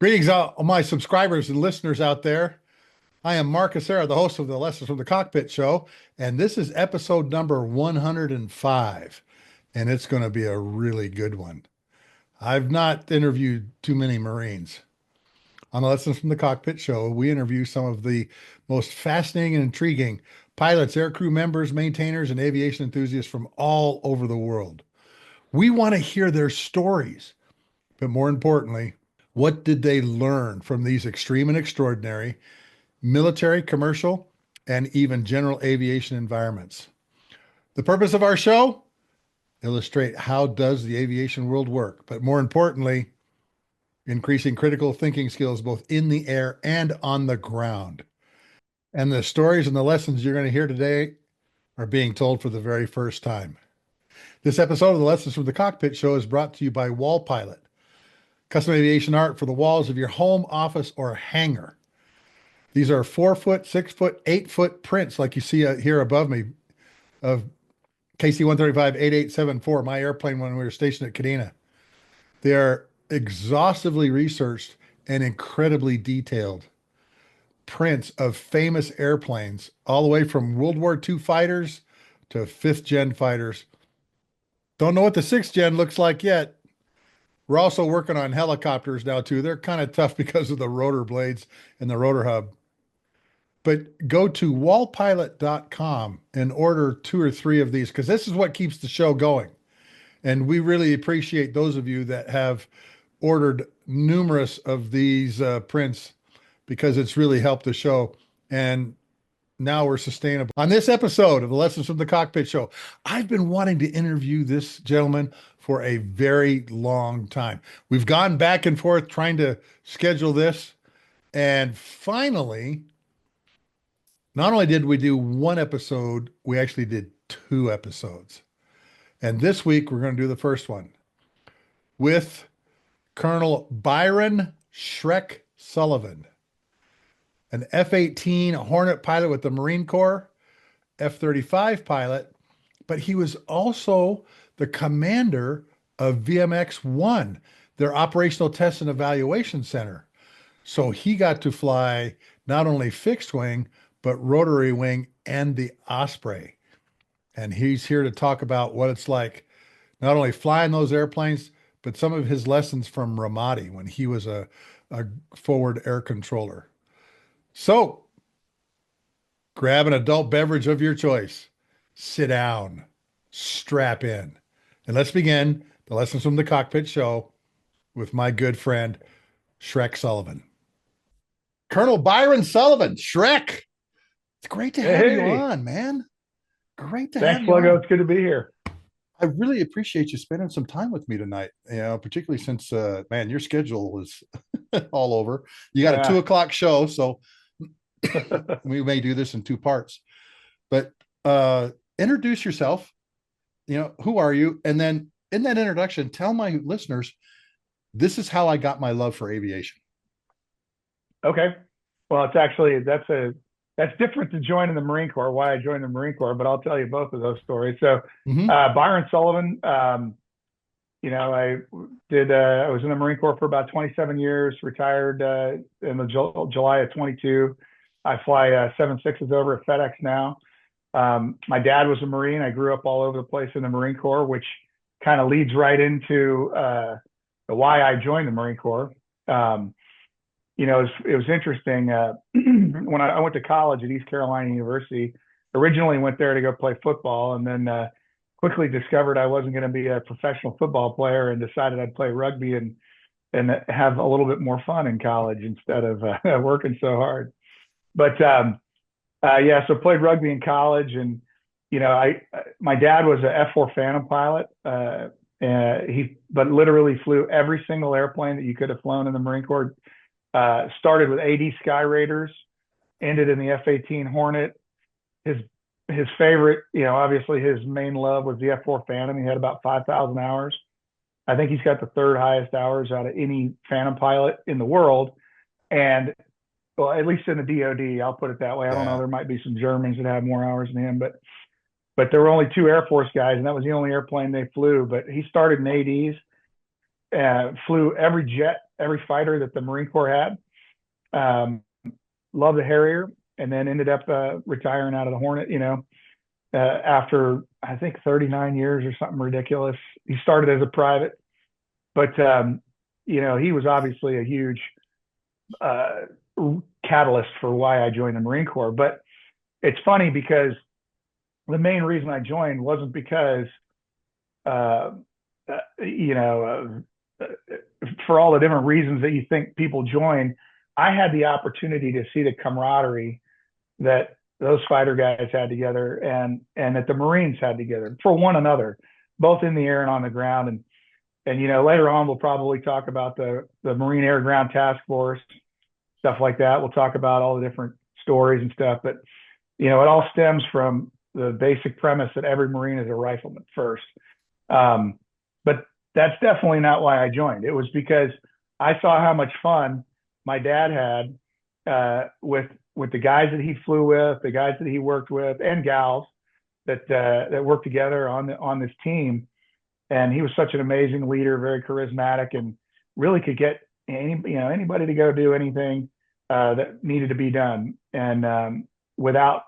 Greetings, all my subscribers and listeners out there. I am Mark Hasara, the host of the Lessons from the Cockpit show, and this is episode number 105, and it's going to be a really good one. I've not interviewed too many Marines. On the Lessons from the Cockpit show, we interview some of the most fascinating and intriguing pilots, aircrew members, maintainers, and aviation enthusiasts from all over the world. We want to hear their stories, but more importantly, what did they learn from these extreme and extraordinary military, commercial, and even general aviation environments? The purpose of our show? Illustrate how does the aviation world work, but more importantly, increasing critical thinking skills both in the air and on the ground. And the stories and the lessons you're going to hear today are being told for the very first time. This episode of the Lessons from the Cockpit show is brought to you by Wall Pilot, custom aviation art for the walls of your home, office, or hangar. These are 4-foot, 6-foot, 8-foot prints like you see here above me of KC-135-8874, my airplane when we were stationed at Kadena. They are exhaustively researched and incredibly detailed prints of famous airplanes, all the way from World War II fighters to 5th gen fighters. Don't know what the 6th gen looks like yet. We're also working on helicopters now too. They're kind of tough because of the rotor blades and the rotor hub. But go to wallpilot.com and order 2 or 3 of these, because this is what keeps the show going. And we really appreciate those of you that have ordered numerous of these prints, because it's really helped the show. And now we're sustainable. On this episode of the Lessons from the Cockpit show, I've been wanting to interview this gentleman for a very long time. We've gone back and forth trying to schedule this. And finally, not only did we do 1 episode, we actually did 2 episodes. And this week, we're going to do the first one with Colonel Byron Shrek Sullivan, an F-18 Hornet pilot with the Marine Corps, F-35 pilot, but he was also the commander of VMX-1, their Operational Test and Evaluation Center. So he got to fly not only fixed wing, but rotary wing and the Osprey. And he's here to talk about what it's like, not only flying those airplanes, but some of his lessons from Ramadi when he was a forward air controller. So grab an adult beverage of your choice, sit down, strap in, and let's begin the Lessons from the Cockpit show with my good friend, Shrek Sullivan. Colonel Byron Sullivan, Shrek. It's great to have you on, man. Great to have Thanks, you Logo. on. It's good to be here. I really appreciate you spending some time with me tonight, particularly since, man, your schedule is all over. You got a 2 o'clock show, so we may do this in 2 parts. But introduce yourself. Who are you? And then in that introduction, tell my listeners, this is how I got my love for aviation. Okay. Well, it's actually, that's different to joining the Marine Corps, why I joined the Marine Corps, but I'll tell you both of those stories. So Byron Sullivan, I was in the Marine Corps for about 27 years, retired in the July of 22. I fly 7.6s over at FedEx now. My dad was a Marine. I grew up all over the place in the Marine Corps, which kind of leads right into why I joined the Marine Corps. It was interesting. When I went to college at East Carolina University, originally went there to go play football, and then quickly discovered I wasn't going to be a professional football player, and decided I'd play rugby and have a little bit more fun in college instead of working so hard. But so played rugby in college, and my dad was an F-4 Phantom pilot. But literally flew every single airplane that you could have flown in the Marine Corps. Started with AD Sky Raiders, ended in the F-18 Hornet. His favorite, obviously his main love was the F-4 Phantom. He had about 5,000 hours. I think he's got the 3rd highest hours out of any Phantom pilot in the world. And well, at least in the DoD, I'll put it that way. I don't know. There might be some Germans that have more hours than him, but there were only 2 Air Force guys, and that was the only airplane they flew. But he started in ADs, flew every jet, every fighter that the Marine Corps had. Loved the Harrier, and then ended up retiring out of the Hornet, after I think 39 years or something ridiculous. He started as a private, but he was obviously a huge catalyst for why I joined the Marine Corps. But it's funny because the main reason I joined wasn't because, for all the different reasons that you think people join. I had the opportunity to see the camaraderie that those fighter guys had together and that the Marines had together for one another, both in the air and on the ground. And later on, we'll probably talk about the Marine Air Ground Task Force, stuff like that. We'll talk about all the different stories and stuff. But, it all stems from the basic premise that every Marine is a rifleman first. But that's definitely not why I joined. It was because I saw how much fun my dad had with the guys that he flew with, the guys that he worked with, and gals that worked together on this team. And he was such an amazing leader, very charismatic, and really could get anybody to go do anything that needed to be done, and without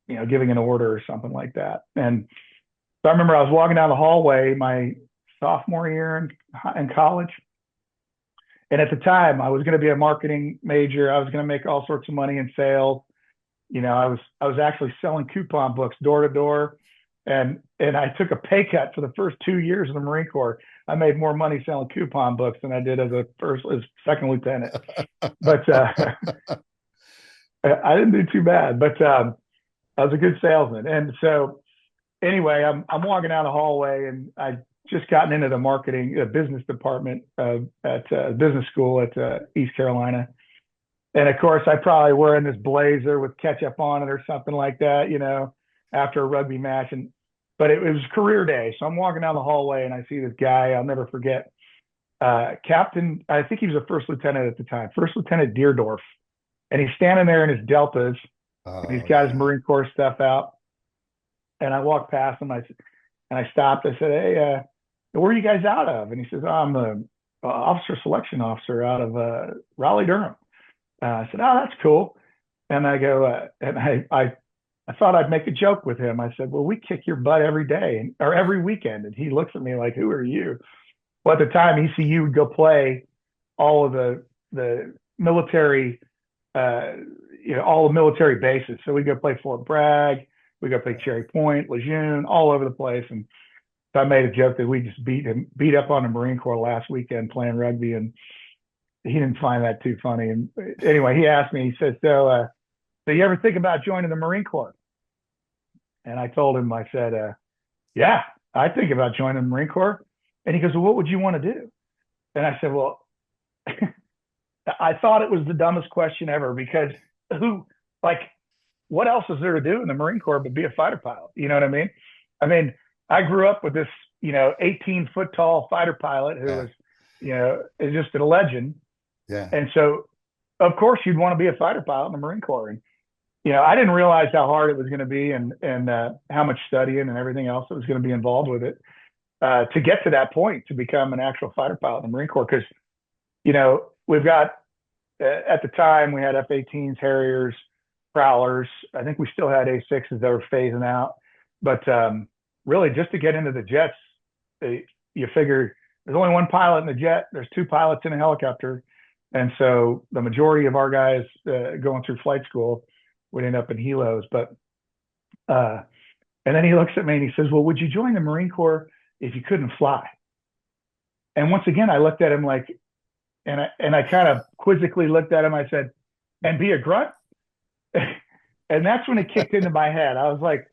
giving an order or something like that. And so I remember I was walking down the hallway my sophomore year in college. And at the time, I was going to be a marketing major. I was going to make all sorts of money in sales. I was actually selling coupon books door to door, and I took a pay cut for the first 2 years of the Marine Corps. I made more money selling coupon books than I did as second lieutenant. But I didn't do too bad. But I was a good salesman. And so anyway, I'm walking down the hallway, and I just gotten into the marketing business department at business school at East Carolina. And of course, I probably wearing this blazer with ketchup on it or something like that, after a rugby match. But it was career day. So I'm walking down the hallway, and I see this guy I'll never forget. Captain, I think he was a first lieutenant at the time, First Lieutenant Deerdorf. And he's standing there in his Deltas. And he's got his Marine Corps stuff out. And I walked past him, and I stopped. I said, "Hey, where are you guys out of?" And he says, "Oh, I'm the officer selection officer out of Raleigh, Durham." I said, "Oh, that's cool." And I go, and I thought I'd make a joke with him. I said, "Well, we kick your butt every day or every weekend." And he looks at me like, "Who are you?" Well, at the time, ECU would go play all of the military, all the military bases. So we go play Fort Bragg, we go play Cherry Point, Lejeune, all over the place. And so I made a joke that we just beat up on the Marine Corps last weekend playing rugby, and he didn't find that too funny. And anyway, he asked me, he said, so you ever think about joining the Marine Corps? And I told him, I said, yeah, I think about joining the Marine Corps. And he goes, well, what would you want to do? And I said, well, I thought it was the dumbest question ever, because what else is there to do in the Marine Corps but be a fighter pilot? You know what I mean? I mean, I grew up with this, 18-foot tall fighter pilot who was, is just a legend. Yeah. And so, of course, you'd want to be a fighter pilot in the Marine Corps. And, I didn't realize how hard it was going to be, and how much studying and everything else that was going to be involved with it to get to that point, to become an actual fighter pilot in the Marine Corps. Because, we've got, at the time, we had F-18s, Harriers, Prowlers. I think we still had A6s that were phasing out. But really, just to get into the jets, you figure there's only one pilot in the jet. There's two pilots in a helicopter. And so the majority of our guys going through flight school would end up in helos. But and then he looks at me and he says, well, would you join the Marine Corps if you couldn't fly? And once again, I looked at him like, and I kind of quizzically looked at him. I said, and be a grunt? And that's when it kicked into my head. I was like,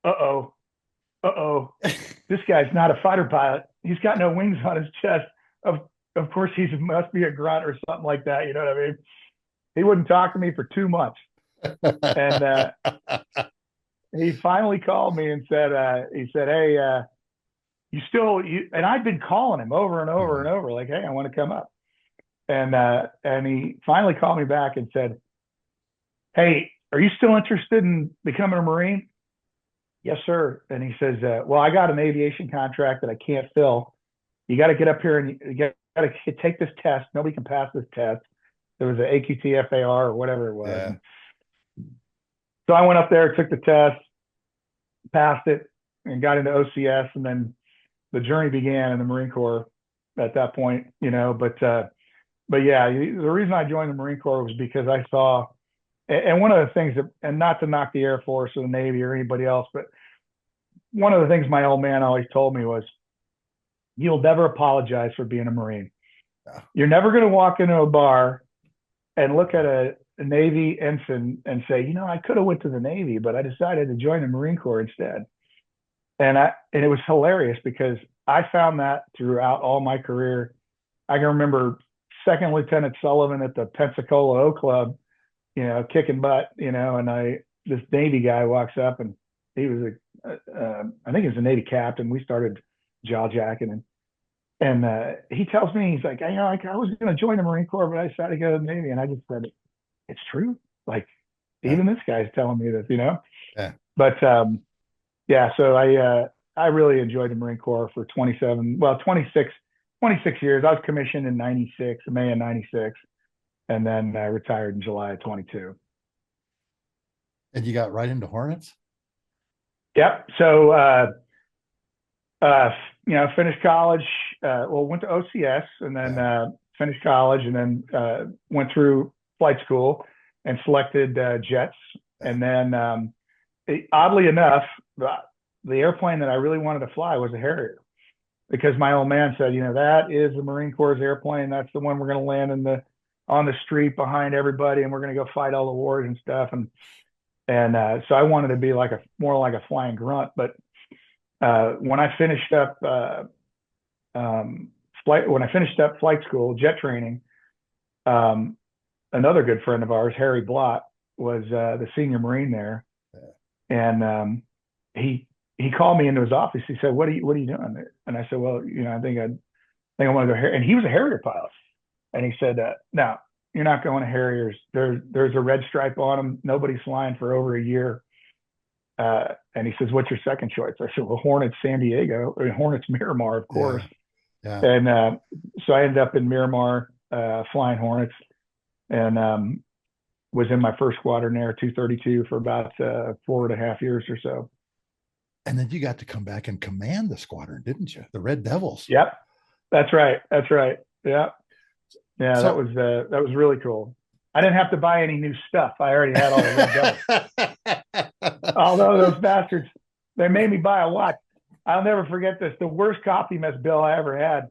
uh-oh, this guy's not a fighter pilot. He's got no wings on his chest. Of course, he must be a grunt or something like that. You know what I mean? He wouldn't talk to me for 2 months. And he finally called me and said, hey, and I'd been calling him over and over and over, like, hey, I want to come up. And he finally called me back and said, hey, are you still interested in becoming a Marine? Yes, sir. And he says, well, I got an aviation contract that I can't fill, you got to get up here and you got to take this test. Nobody can pass this test. There was an AQTFAR or whatever it was. Yeah. So I went up there, took the test, passed it, and got into OCS, and then the journey began in the Marine Corps at that point, you know. But yeah, the reason I joined the Marine Corps was because I saw, and one of the things that, and not to knock the Air Force or the Navy or anybody else, but one of the things my old man always told me was, you'll never apologize for being a Marine. You're never going to walk into a bar and look at a Navy ensign and say, you know, I could have went to the Navy, but I decided to join the Marine Corps instead. And it was hilarious because I found that throughout all my career. I can remember Second Lieutenant Sullivan at the Pensacola O Club, you know, kicking butt, you know, and this Navy guy walks up, and he was I think he was a Navy captain. We started jaw jacking, and he tells me, he's like, you know, I was going to join the Marine Corps, but I decided to go to the Navy. And I just said, it's true. Like, even this guy's telling me this, you know? Yeah. But yeah, so I really enjoyed the Marine Corps for 26 years. I was commissioned in 96, May of 96, and then I retired in July of 22. And you got right into Hornets? Yep. So, you know, finished college, went to OCS, and then finished college, and then went through flight school and selected jets. And then oddly enough, the airplane that I really wanted to fly was a Harrier, because my old man said, you know, that is the Marine Corps airplane. That's the one we're going to land on the street behind everybody, and we're going to go fight all the wars and stuff. And so I wanted to be more like a flying grunt. But when I finished up flight school, jet training, another good friend of ours, Harry Blott, was the senior Marine there, and he called me into his office. He said, "What are you doing there?" And I said, "Well, you know, I think I want to go Harrier." And he was a Harrier pilot, and he said, "No, you're not going to Harriers. There's a red stripe on them. Nobody's flying for over a year." And he says, "What's your second choice?" I said, "Well, Hornets San Diego, or Hornets Miramar, of course." Yeah. And so I ended up in Miramar flying Hornets, and was in my first squadron there, 232, for about 4.5 years or so. And then you got to come back and command the squadron, didn't you? The Red Devils. Yep, that's right. Yeah, so, that was really cool. I didn't have to buy any new stuff. I already had all the Red Devils. Although those bastards, they made me buy a watch. I'll never forget this. The worst coffee mess bill I ever had.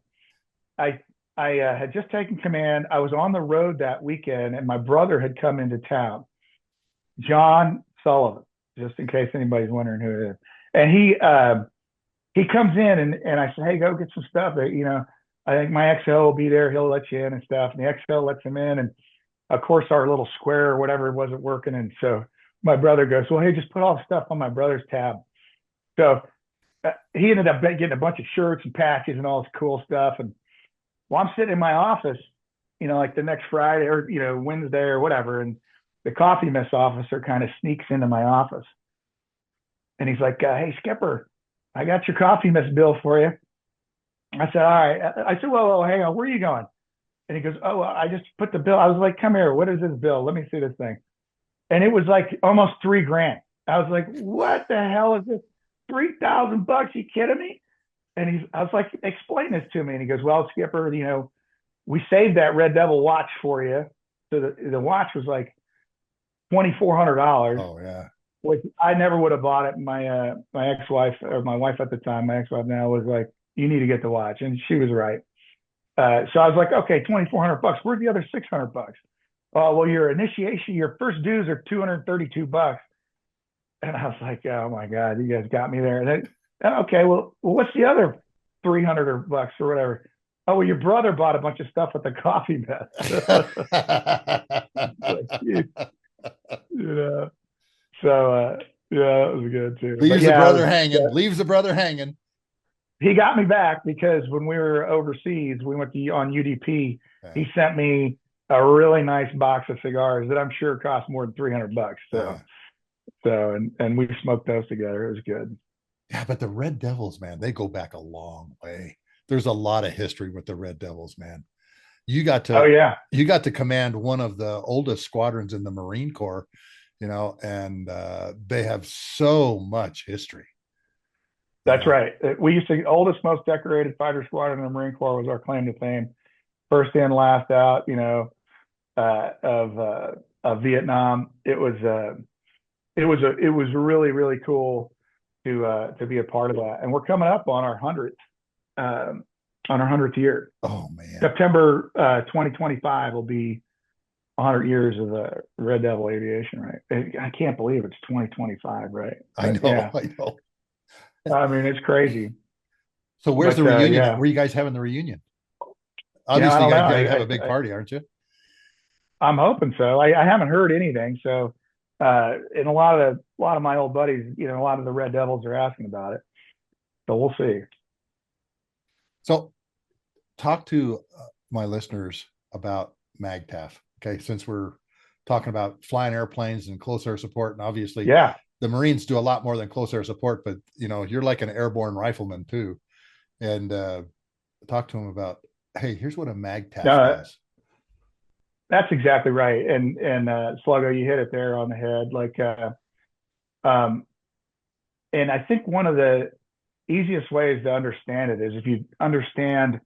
I had just taken command. I was on the road that weekend, and my brother had come into town, John Sullivan, just in case anybody's wondering who it is. And he comes in, and I said, "Hey, go get some stuff. You know, I think my XO will be there. He'll let you in and stuff." And the XO lets him in, and of course our little square or whatever wasn't working. And so my brother goes, "Well, hey, just put all the stuff on my brother's tab." So he ended up getting a bunch of shirts and patches and all this cool stuff. And while I'm sitting in my office, you know, like the next Friday or, you know, Wednesday or whatever, and the coffee mess officer kind of sneaks into my office. And he's like, "Hey, Skipper, I got your coffee mess bill for you." I said, "All right." I said, "Well, hang on, where are you going?" And he goes, "Oh, I just put the bill." I was like, "Come here. What is this bill? Let me see this thing." And it was like almost $3,000. I was like, "What the hell is this? $3,000? You kidding me?" And I was like, "Explain this to me." And he goes, "Well, Skipper, you know, we saved that Red Devil watch for you." So the watch was like $2,400. Oh yeah. Which I never would have bought it. My ex-wife, or my wife at the time, my ex-wife now, was like, "You need to get the watch," and she was right. So I was like, "Okay, $2,400. Where's the other $600?" "Oh, well, your initiation, your first dues are $232. And I was like, "Oh my God, you guys got me there." And then, "Okay, well, what's the other $300 or whatever?" "Oh, well, your brother bought a bunch of stuff at the coffee mess." Like, you know. So yeah, that was good too. Leaves the brother hanging. Leaves the brother hanging. He got me back because when we were overseas, we went on UDP. Yeah. He sent me a really nice box of cigars that I'm sure cost more than $300. And we smoked those together. It was good. Yeah, but the Red Devils, man, they go back a long way. there's a lot of history with the Red Devils, man. You got Oh to yeah, you got to command one of the oldest squadrons in the Marine Corps, and they have so much history. that's right. We used to oldest, most decorated fighter squadron in the Marine Corps was our claim to fame. First in, last out. Of Vietnam. It was really really cool to be a part of that. And we're coming up on our 100th year. Oh man, September 2025 will be 100 years of Red Devil Aviation, right? I can't believe it's 2025, right? I But know, yeah, I know. I mean it's crazy. So where's But the reunion at? yeah, Where are you guys having the reunion? I Obviously, don't you know. guys have a big party, aren't you? I'm hoping so. I haven't heard anything. So, and a lot of my old buddies, a lot of the Red Devils are asking about it. So we'll see. So talk to my listeners about MAGTF. Okay, since we're talking about flying airplanes and close air support, and obviously Yeah. the Marines do a lot more than close air support, but you're like an airborne rifleman too. And talk to them about, hey, here's what a MAGTF No, does. that's exactly right. And Sluggo, you hit it there on the head. Um, and I think one of the easiest ways to understand it is if you understand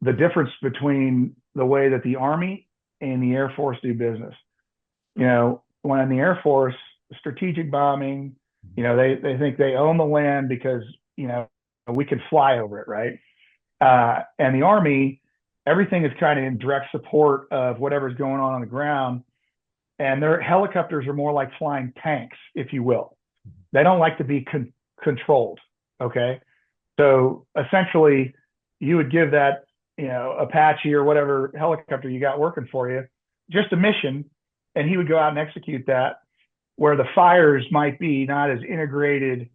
the difference between the way that the Army and the Air Force do business. When in the Air Force, strategic bombing, they think they own the land because, we can fly over it, right? And the Army, everything is kind of in direct support of whatever's going on the ground. And their helicopters are more like flying tanks, if you will. They don't like to be controlled. Okay. So essentially, you would give that, Apache or whatever helicopter you got working for you just a mission, and he would go out and execute that, where the fires might be not as integrated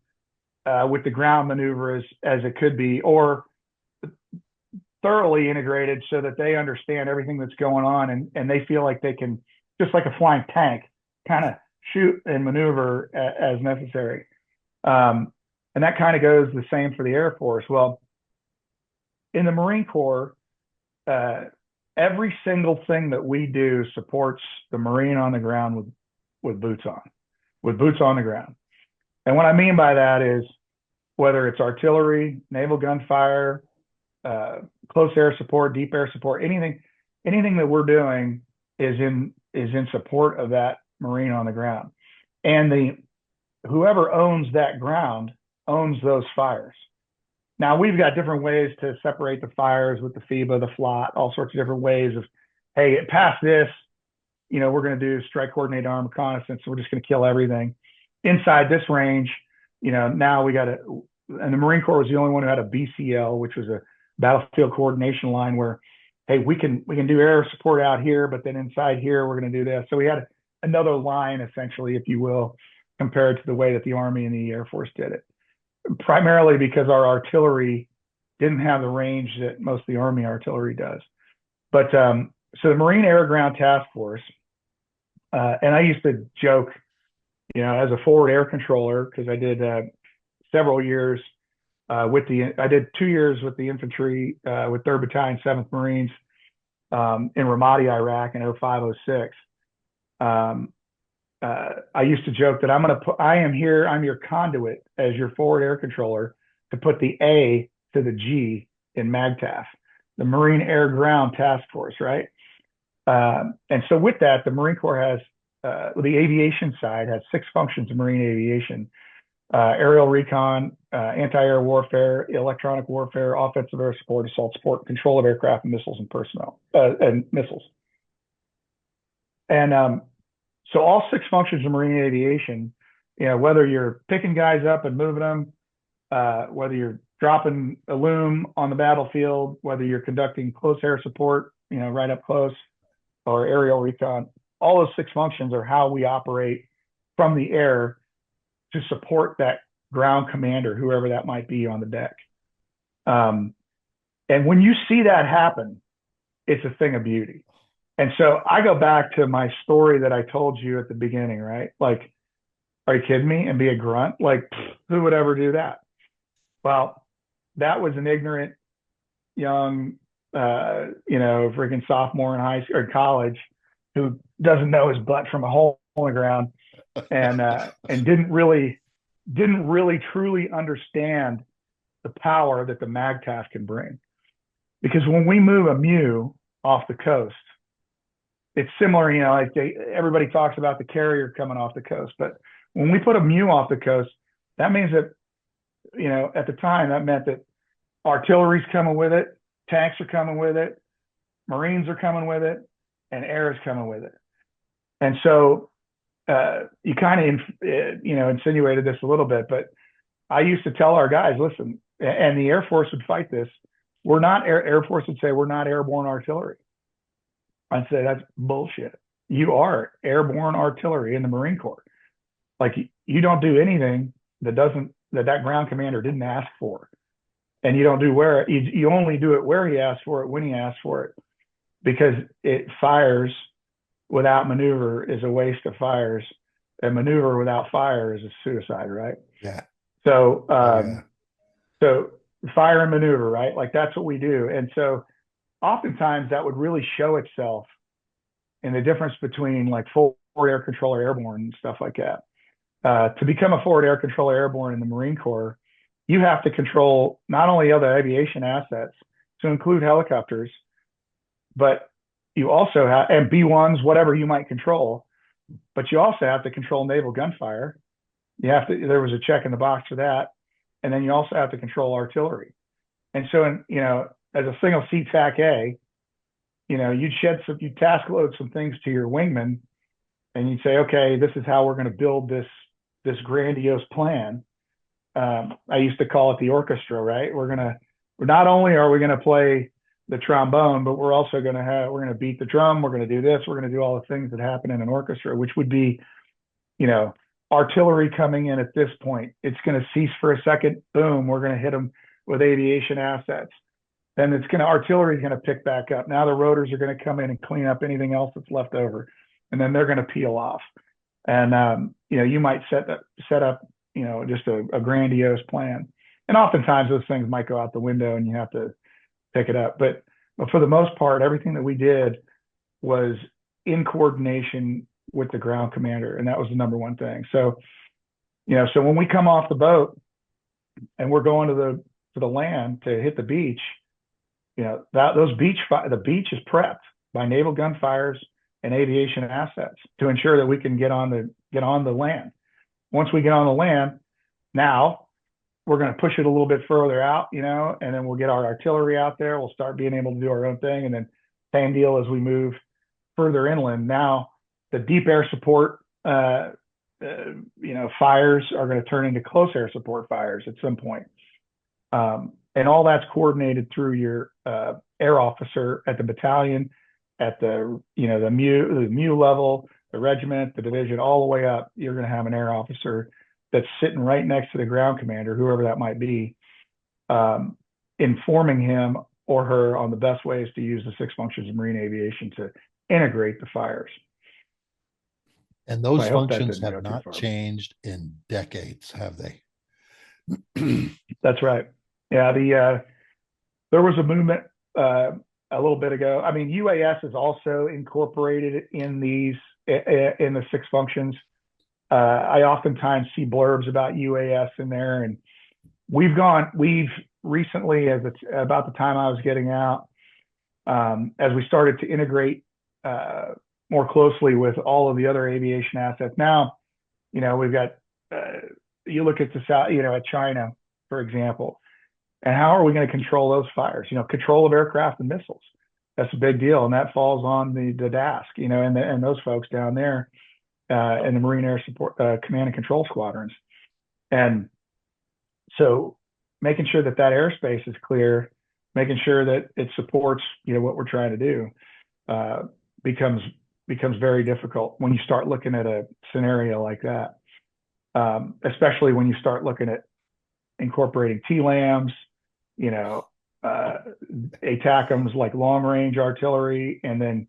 with the ground maneuver as it could be, or thoroughly integrated so that they understand everything that's going on, and they feel like they can, just like a flying tank, kind of shoot and maneuver as necessary. And that kind of goes the same for the Air Force. Well, in the Marine Corps, every single thing that we do supports the Marine on the ground with boots on the ground. And what I mean by that is whether it's artillery, naval gunfire, close air support, deep air support, anything that we're doing is in support of that Marine on the ground. And whoever owns that ground owns those fires. Now we've got different ways to separate the fires with the FIBA, the FLOT, all sorts of different ways of, hey, past this, we're going to do strike coordinated armed reconnaissance. So we're just going to kill everything inside this range. Now we got to, and the Marine Corps was the only one who had a BCL, which was a battlefield coordination line, where, hey, we can do air support out here, but then inside here we're going to do this. So we had another line, essentially, if you will, compared to the way that the Army and the Air Force did it. Primarily because our artillery didn't have the range that most of the Army artillery does. But so the Marine Air Ground Task Force, and I used to joke, as a forward air controller, because I did several years I did 2 years with the infantry with 3rd Battalion, 7th Marines in Ramadi, Iraq in 0506. I used to joke that I'm your conduit as your forward air controller to put the A to the G in MAGTF, the Marine Air Ground Task Force, right? And so with that, the Marine Corps has, the aviation side has 6 functions of Marine aviation: aerial recon, anti-air warfare, electronic warfare, offensive air support, assault support, control of aircraft and missiles and personnel, and missiles. And so all 6 functions of Marine aviation, whether you're picking guys up and moving them, whether you're dropping a loom on the battlefield, whether you're conducting close air support, right up close, or aerial recon, all those 6 functions are how we operate from the air to support that ground commander, whoever that might be on the deck. And when you see that happen, it's a thing of beauty. And so I go back to my story that I told you at the beginning, right? Like, are you kidding me? And be a grunt? Like, who would ever do that? Well, that was an ignorant young, freaking sophomore in high school or college who doesn't know his butt from a hole in the ground and didn't really truly understand the power that the MAGTF can bring. Because when we move a MEU off the coast, it's similar, like everybody talks about the carrier coming off the coast, but when we put a MEU off the coast, that means that, at the time, that meant that artillery's coming with it, tanks are coming with it, Marines are coming with it, and air is coming with it. And so you kind of, insinuated this a little bit, but I used to tell our guys, listen, and the Air Force would fight this. Air Force would say, we're not airborne artillery. I'd say that's bullshit. You are airborne artillery in the Marine Corps. Like, you don't do anything that ground commander didn't ask for. And you don't do you only do it where he asked for it, when he asked for it, because it fires without maneuver is a waste of fires, and maneuver without fire is a suicide, right? Yeah. So, Yeah. so fire and maneuver, right? Like, that's what we do. And so oftentimes that would really show itself in the difference between like forward air controller airborne and stuff like that. To become a forward air controller airborne in the Marine Corps, you have to control not only other aviation assets, to include helicopters, but you also have, and B-1s, whatever you might control, but you also have to control naval gunfire. There was a check in the box for that. And then you also have to control artillery. And so, as a single seat TAC A, you'd task load some things to your wingman, and you'd say, okay, this is how we're going to build this grandiose plan. I used to call it the orchestra, right? Not only are we going to play the trombone, but we're also going to beat the drum. We're going to do this. We're going to do all the things that happen in an orchestra, which would be, artillery coming in at this point. It's going to cease for a second. Boom. We're going to hit them with aviation assets. Then artillery is going to pick back up. Now the rotors are going to come in and clean up anything else that's left over. And then they're going to peel off. And, you might set up, just a grandiose plan. And oftentimes those things might go out the window and you have to pick it up. But for the most part, everything that we did was in coordination with the ground commander. And that was the number one thing. So, so when we come off the boat and we're going to the land to hit the beach, the beach is prepped by naval gunfires and aviation assets to ensure that we can get on the land. Once we get on the land, now we're going to push it a little bit further out, and then we'll get our artillery out there. We'll start being able to do our own thing. And then same deal as we move further inland. Now the deep air support, fires are going to turn into close air support fires at some point. And all that's coordinated through your air officer at the battalion, at the MEU level, the regiment, the division, all the way up. You're going to have an air officer that's sitting right next to the ground commander, whoever that might be, informing him or her on the best ways to use the 6 functions of marine aviation to integrate the fires. And those functions have not changed in decades, have they? That's right. Yeah, there was a movement a little bit ago. I mean, UAS is also incorporated in the 6 functions. I oftentimes see blurbs about UAS in there, and we've recently, about the time I was getting out, as we started to integrate more closely with all of the other aviation assets. Now, we've got, you look at the South, at China, for example, and how are we going to control those fires? Control of aircraft and missiles. That's a big deal. And that falls on the DASC, and those folks down there in the Marine Air Support Command and Control Squadrons. And so making sure that airspace is clear, making sure that it supports, what we're trying to do, becomes very difficult when you start looking at a scenario like that, especially when you start looking at incorporating TLAMs, ATACMs like long range artillery, and then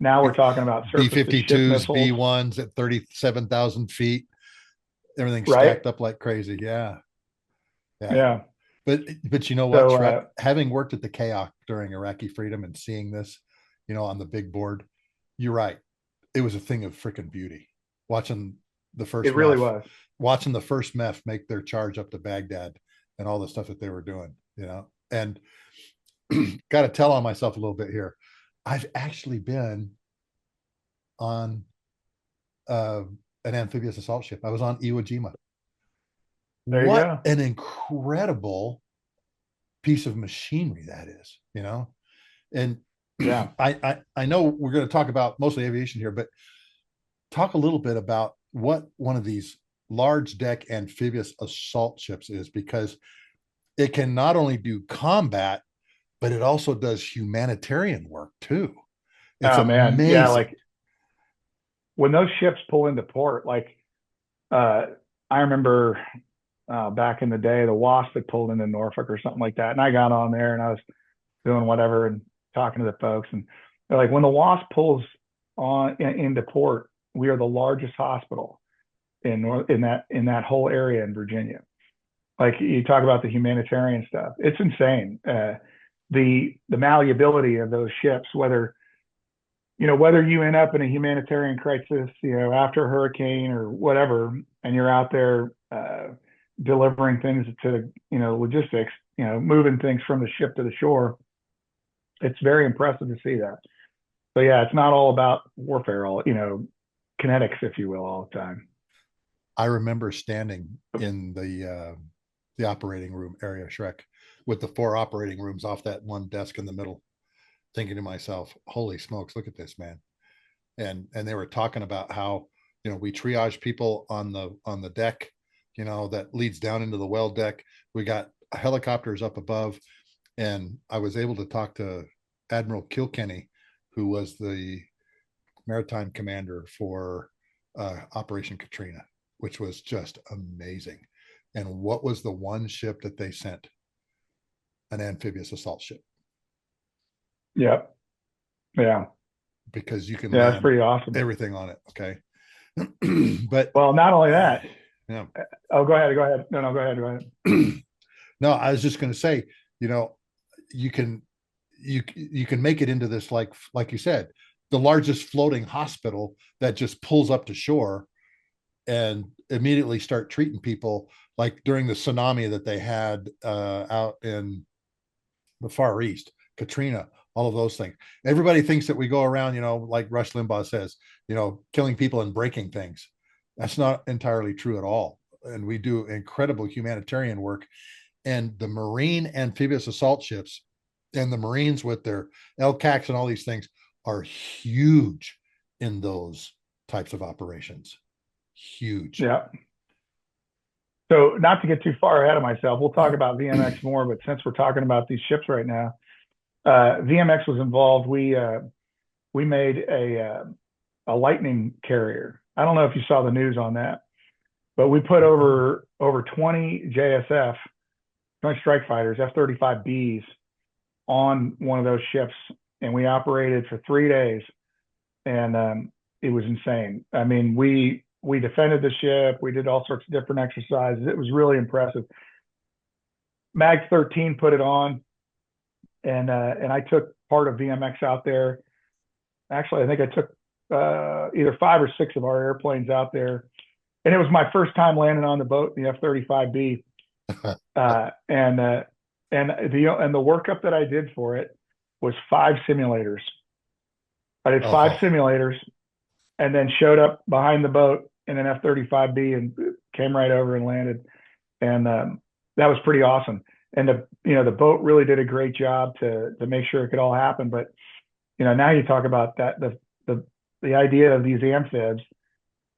now we're talking about B-52s, B-1s at 37,000 feet. Everything's stacked up like crazy. Yeah. But you know what, So Shrek, having worked at the KAOC during Iraqi freedom and seeing this, on the big board, you're right. It was a thing of freaking beauty. Watching the it first really MEF, was. watching the first MEF make their charge up to Baghdad and all the stuff that they were doing, and got to tell on myself a little bit here. I've actually been on uh, an amphibious assault ship. I was on Iwo Jima. There you What go. an incredible piece of machinery that is, And Yeah. I know we're going to talk about mostly aviation here, but talk a little bit about what one of these large deck amphibious assault ships is, because it can not only do combat, but it also does humanitarian work too. It's Oh man. Yeah. amazing. Like when those ships pull into port, like uh, I remember back in the day, the Wasp had pulled into Norfolk or something like that, and I got on there and I was doing whatever and talking to the folks, and they're like, when the Wasp pulls into port, we are the largest hospital in that whole area in Virginia. Like you talk about the humanitarian stuff, it's insane. The malleability of those ships, whether you end up in a humanitarian crisis, after a hurricane or whatever, and you're out there delivering things to, logistics, moving things from the ship to the shore. It's very impressive to see that. So yeah, it's not all about warfare, kinetics, if you will, all the time. I remember standing in the operating room area, Shrek, with the 4 operating rooms off that one desk in the middle, thinking to myself, "Holy smokes, look at this, man!" And they were talking about how we triage people on the deck, that leads down into the well deck. We got helicopters up above, and I was able to talk to Admiral Kilkenny, who was the maritime commander for Operation Katrina, which was just amazing. And what was the one ship that they sent? An amphibious assault ship, Yeah, yeah, because you can yeah. That's land pretty awesome. everything on it. Okay. But Well, not only that. yeah. Oh, go ahead. Go ahead. No, go ahead. Go ahead. No, I was just going to say, you know, you can you can make it into this, like you said, the largest floating hospital that just pulls up to shore and immediately start treating people, like during the tsunami that they had out in the Far East, Katrina, all of those things. Everybody thinks that we go around, like Rush Limbaugh says, killing people and breaking things. That's not entirely true at all. And we do incredible humanitarian work. And the Marine amphibious assault ships and the Marines with their LCACs and all these things are huge in those types of operations. Huge. Yeah. So not to get too far ahead of myself, we'll talk about VMX more, but since we're talking about these ships right now, VMX was involved. We made a Lightning carrier. I don't know if you saw the news on that, but we put over 20 JSF, Joint Strike Fighters, F-35Bs on one of those ships, and we operated for 3 days, and it was insane. I mean, we defended the ship. We did all sorts of different exercises. It was really impressive. MAG-13 put it on, and I took part of VMX out there. Actually, I think I took either 5 or 6 of our airplanes out there, and it was my first time landing on the boat, the F-35B, and the workup that I did for it was 5 simulators. I did 5 Oh, simulators, and then showed up behind the boat in an F-35B and came right over and landed, and that was pretty awesome. And the boat really did a great job to make sure it could all happen. But now you talk about that the idea of these amphibs,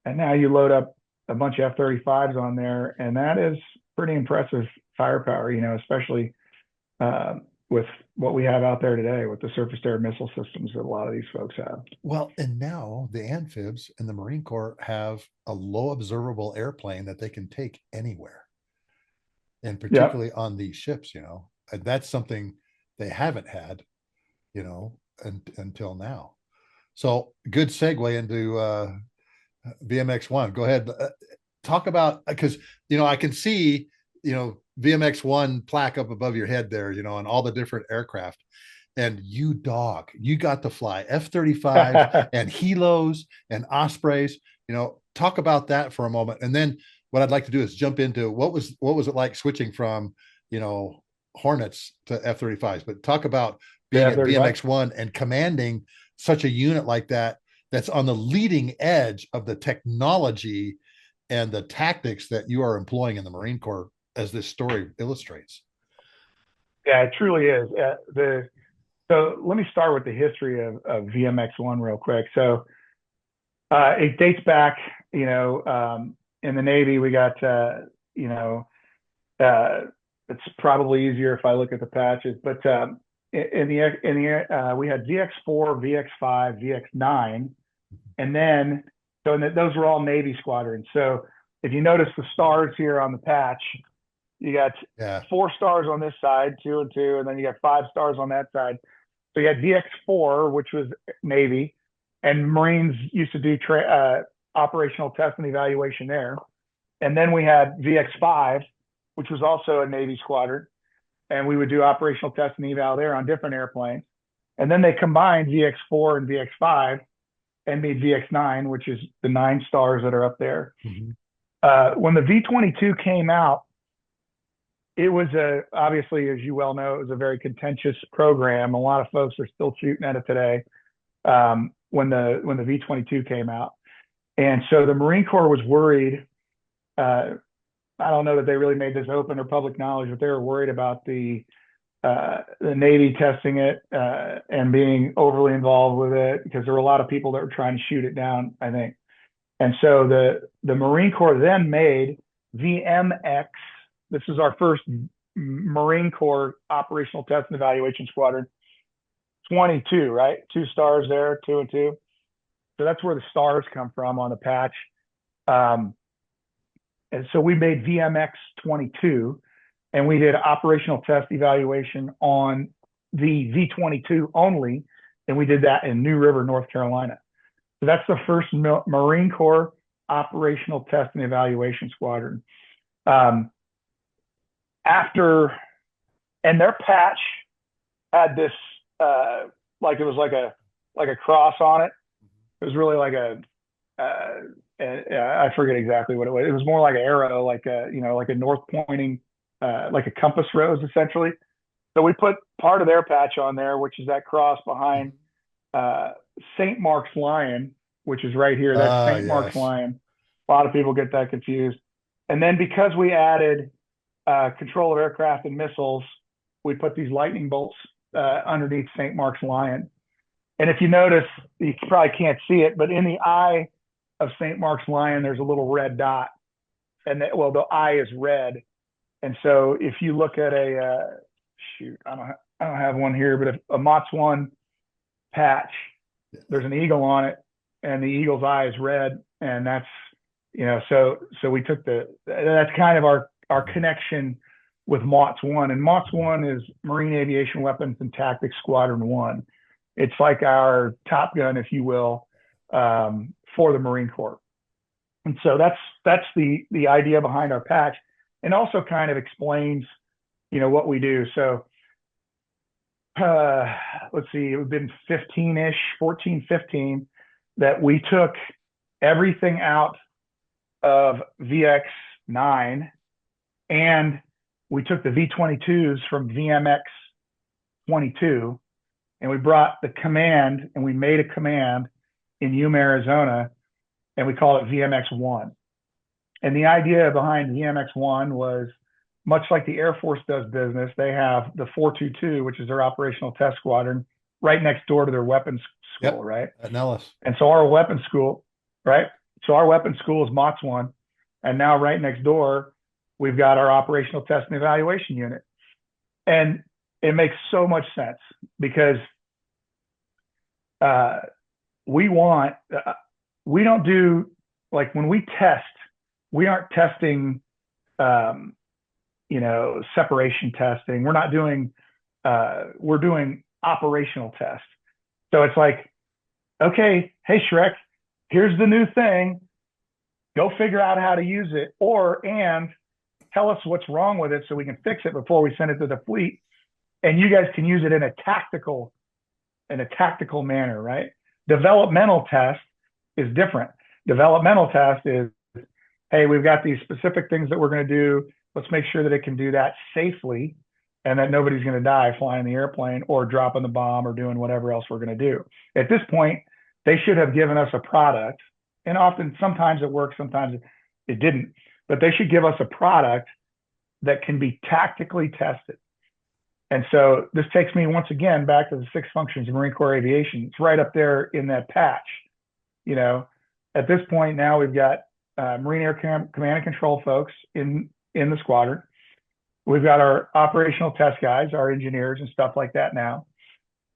and now you load up a bunch of F-35s on there, and that is pretty impressive firepower. Especially with what we have out there today with the surface-to-air missile systems that a lot of these folks have. well, and now the amphibs in the Marine Corps have a low observable airplane that they can take anywhere, and Yep. particularly on these ships, and that's something they haven't had, until now. So good segue into VMX1. Go ahead. Talk about, because I can see VMX-1 plaque up above your head there, and all the different aircraft. And you got to fly F-35s and Helos and Ospreys. Talk about that for a moment. And then what I'd like to do is jump into what was it like switching from, Hornets to F-35s, but talk about being at VMX-1 and commanding such a unit like that, that's on the leading edge of the technology and the tactics that you are employing in the Marine Corps, as this story illustrates. Yeah, it truly is. So let me start with the history of VMX-1 real quick. So it dates back, in the Navy, we got, it's probably easier if I look at the patches, but we had VX4, VX5, VX9, and then those were all Navy squadrons. So if you notice the stars here on the patch, you got 4 stars on this side, 2 and 2, and then you got 5 stars on that side. So you had VX4, which was Navy, and Marines used to do operational test and evaluation there. And then we had VX5, which was also a Navy squadron, and we would do operational test and eval there on different airplanes. And then they combined VX4 and VX5 and made VX9, which is the 9 stars that are up there. Mm-hmm. When the V-22 came out, it was obviously, as you well know, it was a very contentious program. A lot of folks are still shooting at it today. When the V-22 came out, and so the Marine Corps was worried. I don't know that they really made this open or public knowledge, but they were worried about the Navy testing it and being overly involved with it, because there were a lot of people that were trying to shoot it down, I think. And so the Marine Corps then made VMX. This is our first Marine Corps operational test and evaluation squadron. 22, right? 2 stars there, 2 and 2. So that's where the stars come from on the patch. And so we made VMX 22, and we did operational test evaluation on the V-22 only, and we did that in New River, North Carolina. So that's the first Marine Corps operational test and evaluation squadron. And their patch had this, like it was like a cross on it. It was really like I forget exactly what it was. It was more like an arrow, like a north pointing, like a compass rose, essentially. So we put part of their patch on there, which is that cross behind St. Mark's Lion, which is right here. That's St. Mark's Lion. A lot of people get that confused. And then because we added control of aircraft and missiles, we put these lightning bolts underneath St. Mark's Lion. And if you notice, you probably can't see it, but in the eye of St. Mark's Lion, there's a little red dot. And the eye is red. And so if you look at I don't have one here, but if a MOTS 1 patch, there's an eagle on it, and the eagle's eye is red. And that's, so we took that's kind of our connection with MOTS 1. And MOTS 1 is Marine Aviation Weapons and Tactics Squadron 1. It's like our Top Gun, if you will, for the Marine Corps. And so that's the idea behind our patch, and also kind of explains, what we do. So let's see, it would have been 14, 15, that we took everything out of VX9, and we took the V-22s from VMX 22, and we brought the command, and we made a command in Yuma, Arizona, and we call it VMX-1. And the idea behind VMX-1 was, much like the Air Force does business, they have the 422, which is their operational test squadron, right next door to their weapons school, right? At Nellis. And so our weapons school, right? So our weapons school is MOTS 1. And now right next door, we've got our operational test and evaluation unit. And it makes so much sense, because we don't do, like, when we test, we aren't testing, separation testing. We're not doing, we're doing operational tests. So it's like, okay, hey, Shrek, here's the new thing. Go figure out how to use it. And tell us what's wrong with it so we can fix it before we send it to the fleet. And you guys can use it in a tactical manner, right? Developmental test is different. Developmental test is, hey, we've got these specific things that we're going to do. Let's make sure that it can do that safely and that nobody's going to die flying the airplane or dropping the bomb or doing whatever else we're going to do. At this point, they should have given us a product, and sometimes it works, sometimes it didn't, but they should give us a product that can be tactically tested. And so this takes me once again back to the 6 functions of Marine Corps aviation. It's right up there in that patch. At this point now we've got Marine Air Command and Control folks in the squadron. We've got our operational test guys, our engineers and stuff like that now.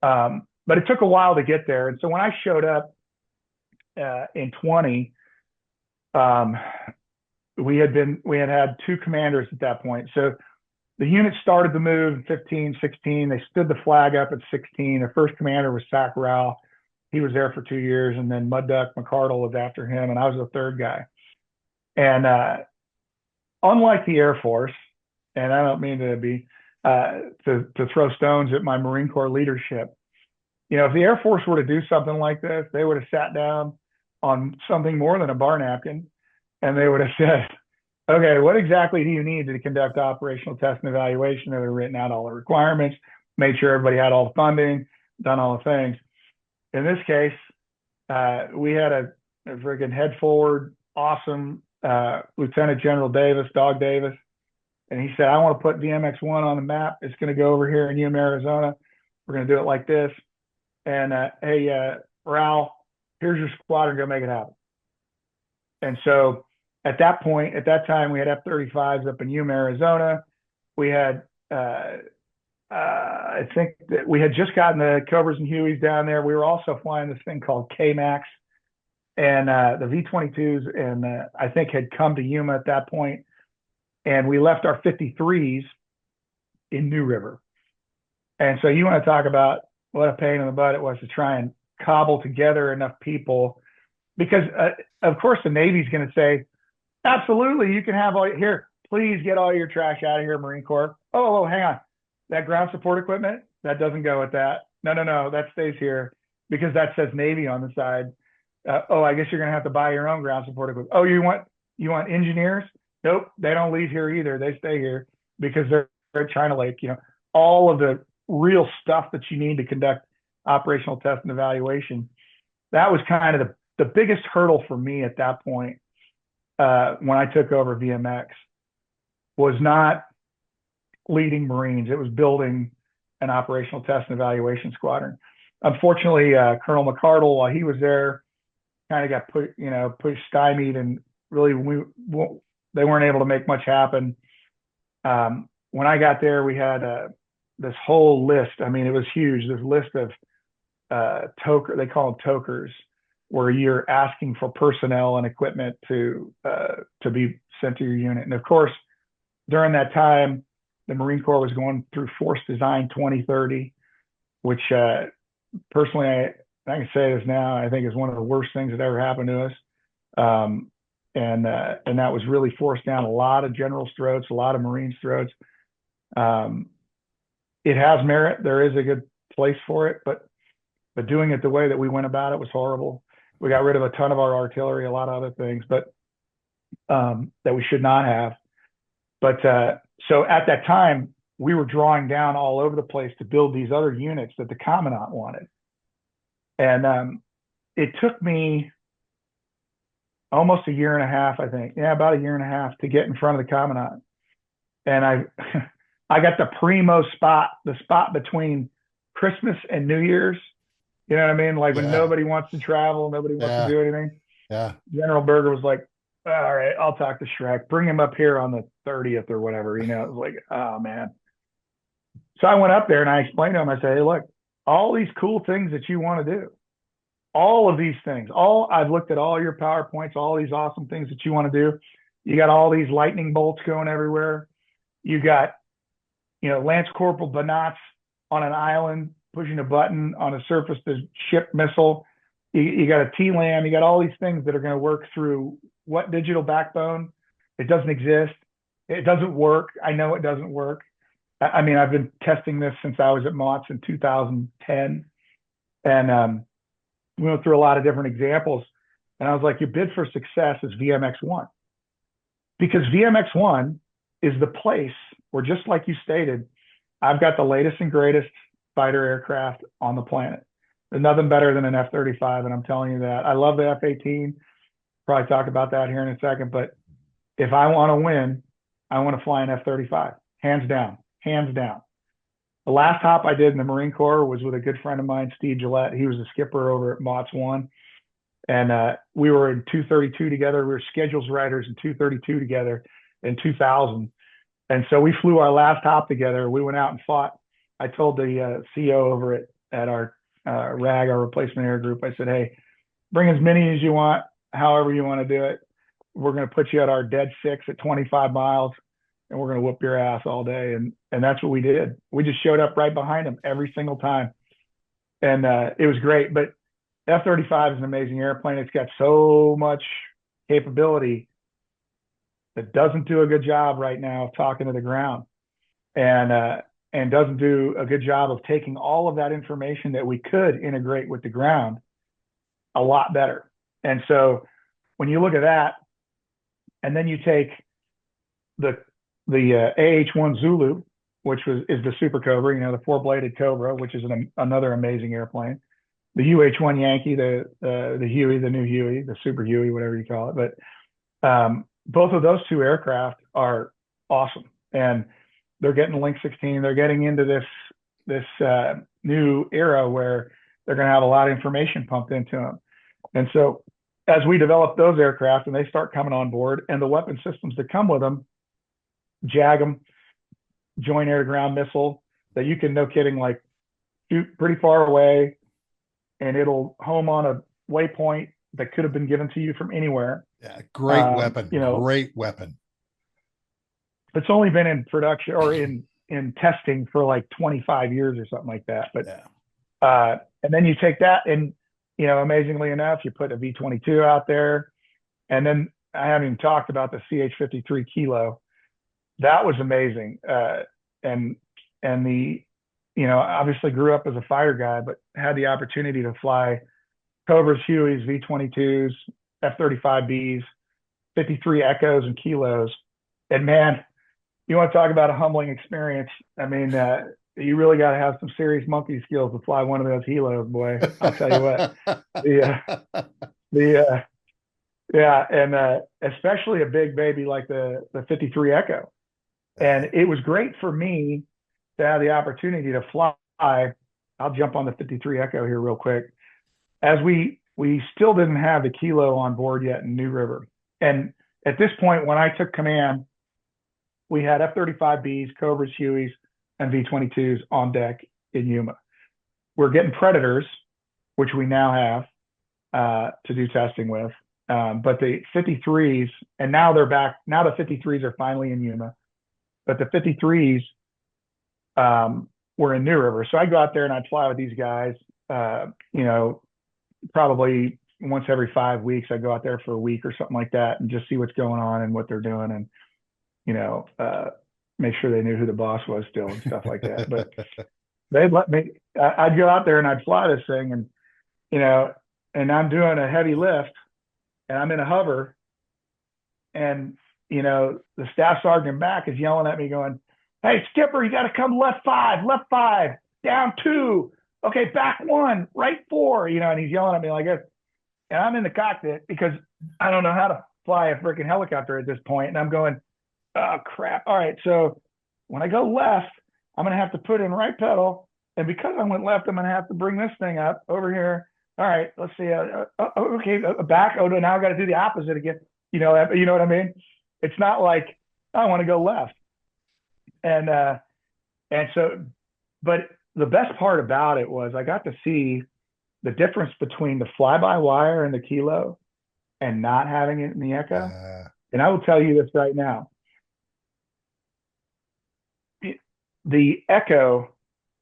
But it took a while to get there. And so when I showed up in 20, we had 2 commanders at that point. So the unit started to move in 15, 16. They stood the flag up at 16. Their first commander was Sac Rao. He was there for 2 years. And then Mud Duck McCardle was after him. And I was the third guy. And unlike the Air Force, and I don't mean to be to throw stones at my Marine Corps leadership, if the Air Force were to do something like this, they would have sat down on something more than a bar napkin, and they would have said, okay, what exactly do you need to conduct operational test and evaluation? They would have written out all the requirements, made sure everybody had all the funding, done all the things. In this case, we had a freaking head forward, awesome Lieutenant General Davis, Dog Davis. And he said, I want to put VMX-1 on the map. It's going to go over here in Yuma, Arizona. We're going to do it like this. And hey, Raul, here's your squadron. Go make it happen. And so at that point, at that time, we had F-35s up in Yuma, Arizona. We had, I think that we had just gotten the Cobras and Hueys down there. We were also flying this thing called K-Max. And the V-22s, and I think had come to Yuma at that point. And we left our 53s in New River. And so you want to talk about what a pain in the butt it was to try and cobble together enough people, because of course the Navy's going to say, absolutely, you can have all here, please get all your trash out of here, Marine Corps. Oh, hang on. That ground support equipment, that doesn't go with that. No, that stays here because that says Navy on the side. I guess you're going to have to buy your own ground support equipment. Oh, you want engineers? Nope, they don't leave here either. They stay here because they're at China Lake. All of the real stuff that you need to conduct operational test and evaluation. That was kind of the biggest hurdle for me at that point when I took over VMX, was not leading Marines. It was building an operational test and evaluation squadron. Unfortunately, Colonel McCardle, while he was there, kind of got pushed stymied, and really they weren't able to make much happen. When I got there, we had this whole list. I mean, it was huge. This list of they call them tokers, where you're asking for personnel and equipment to be sent to your unit. And of course, during that time, the Marine Corps was going through Force Design 2030, which personally, I can say this now, I think is one of the worst things that ever happened to us. And that was really forced down a lot of generals' throats, a lot of Marines' throats. It has merit. There is a good place for it, but doing it the way that we went about it was horrible. We got rid of a ton of our artillery, a lot of other things, but that we should not have. But so at that time, we were drawing down all over the place to build these other units that the commandant wanted. And it took me almost a year and a half, I think. Yeah, about a year and a half to get in front of the commandant. And I got the primo spot, the spot between Christmas and New Year's. You know what I mean? Like when nobody wants to travel, nobody wants to do anything. Yeah. General Berger was like, all right, I'll talk to Shrek. Bring him up here on the 30th or whatever. It was like, oh, man. So I went up there and I explained to him, I said, hey, look, all these cool things that you want to do, all of these things, I've looked at all your PowerPoints, all these awesome things that you want to do. You got all these lightning bolts going everywhere. You got, Lance Corporal Banats on an island pushing a button on a surface to ship missile. You got a TLAM. You got all these things that are going to work through what digital backbone? It doesn't exist. It doesn't work. I know it doesn't work. I mean, I've been testing this since I was at MOTS in 2010, and we went through a lot of different examples. And I was like, your bid for success is VMX1, because VMX1 is the place where, just like you stated, I've got the latest and greatest fighter aircraft on the planet. There's nothing better than an F-35, and I'm telling you that. I love the F-18. Probably talk about that here in a second, but if I want to win, I want to fly an F-35, hands down, hands down. The last hop I did in the Marine Corps was with a good friend of mine, Steve Gillette. He was a skipper over at MOTS 1. And we were in 232 together. We were schedules writers in 232 together in 2000. And so we flew our last hop together. We went out and fought. I told the CEO over at our RAG, our replacement air group, I said, hey, bring as many as you want, however you want to do it. We're going to put you at our dead six at 25 miles, and we're going to whoop your ass all day. And that's what we did. We just showed up right behind them every single time. And it was great. But F-35 is an amazing airplane. It's got so much capability that doesn't do a good job right now of talking to the ground, and doesn't do a good job of taking all of that information that we could integrate with the ground a lot better. And so when you look at that, and then you take the AH-1 Zulu, which is the Super Cobra, you know, the four-bladed Cobra, which is another amazing airplane. The UH-1 Yankee, the Huey, the new Huey, the Super Huey, whatever you call it. But both of those two aircraft are awesome, and they're getting Link 16. They're getting into this new era where they're going to have a lot of information pumped into them. And so as we develop those aircraft and they start coming on board, and the weapon systems that come with them, JAGM, Joint Air-to-Ground Missile, that you can, no kidding, like shoot pretty far away, and it'll home on a waypoint that could have been given to you from anywhere. Yeah, great weapon. You know, great weapon. It's only been in production or in testing for like 25 years or something like that. But yeah. And then you take that, and you know, amazingly enough, you put a V-22 out there, and then I haven't even talked about the CH-53 Kilo. That was amazing. And the, you know, obviously grew up as a fighter guy, but had the opportunity to fly Cobras, Hueys, V-22s, F-35Bs, 53 Echoes and Kilos. And man, you want to talk about a humbling experience. I mean, you really got to have some serious monkey skills to fly one of those helos, boy. I'll tell you what. Yeah, and especially a big baby like the 53 Echo. And it was great for me to have the opportunity to fly. I'll jump on the 53 Echo here real quick. As we still didn't have the Kilo on board yet in New River. And at this point, when I took command, we had F-35Bs, Cobras, Hueys, and V-22s on deck in Yuma. We're getting Predators, which we now have to do testing with. But the 53s, and now they're back. Now the 53s are finally in Yuma. But the 53s were in New River. So I'd go out there and I'd fly with these guys, you know, probably once every 5 weeks. I'd go out there for a week or something like that and just see what's going on and what they're doing, and, you know, make sure they knew who the boss was still and stuff like that. But they'd let me, I'd go out there and I'd fly this thing, and, you know, and I'm doing a heavy lift and I'm in a hover, and, you know, the staff sergeant back is yelling at me going, hey, skipper, you got to come left 5, down 2. Okay, back 1, right 4, you know, and he's yelling at me like this. And I'm in the cockpit because I don't know how to fly a freaking helicopter at this point. And I'm going, oh, crap. All right, so when I go left, I'm going to have to put in right pedal. And because I went left, I'm going to have to bring this thing up over here. All right, let's see. Okay, back. Oh, now I got to do the opposite again. You know what I mean? It's not like I want to go left. And so, but the best part about it was I got to see the difference between the fly-by-wire and the Kilo and not having it in the Echo. And I will tell you this right now. The Echo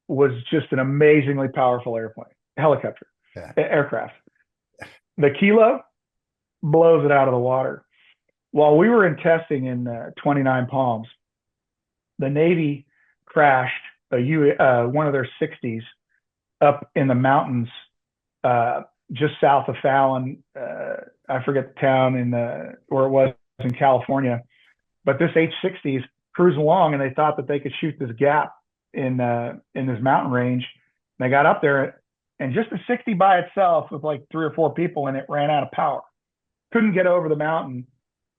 was just an amazingly powerful aircraft. The Kilo blows it out of the water. while we were in testing in 29 Palms, the Navy crashed one of their 60s up in the mountains just south of Fallon. I forget the town where it was in California, but this H-60s cruised along, and they thought that they could shoot this gap in this mountain range. And they got up there, and just the 60 by itself with like 3 or 4 people in it ran out of power. Couldn't get over the mountain,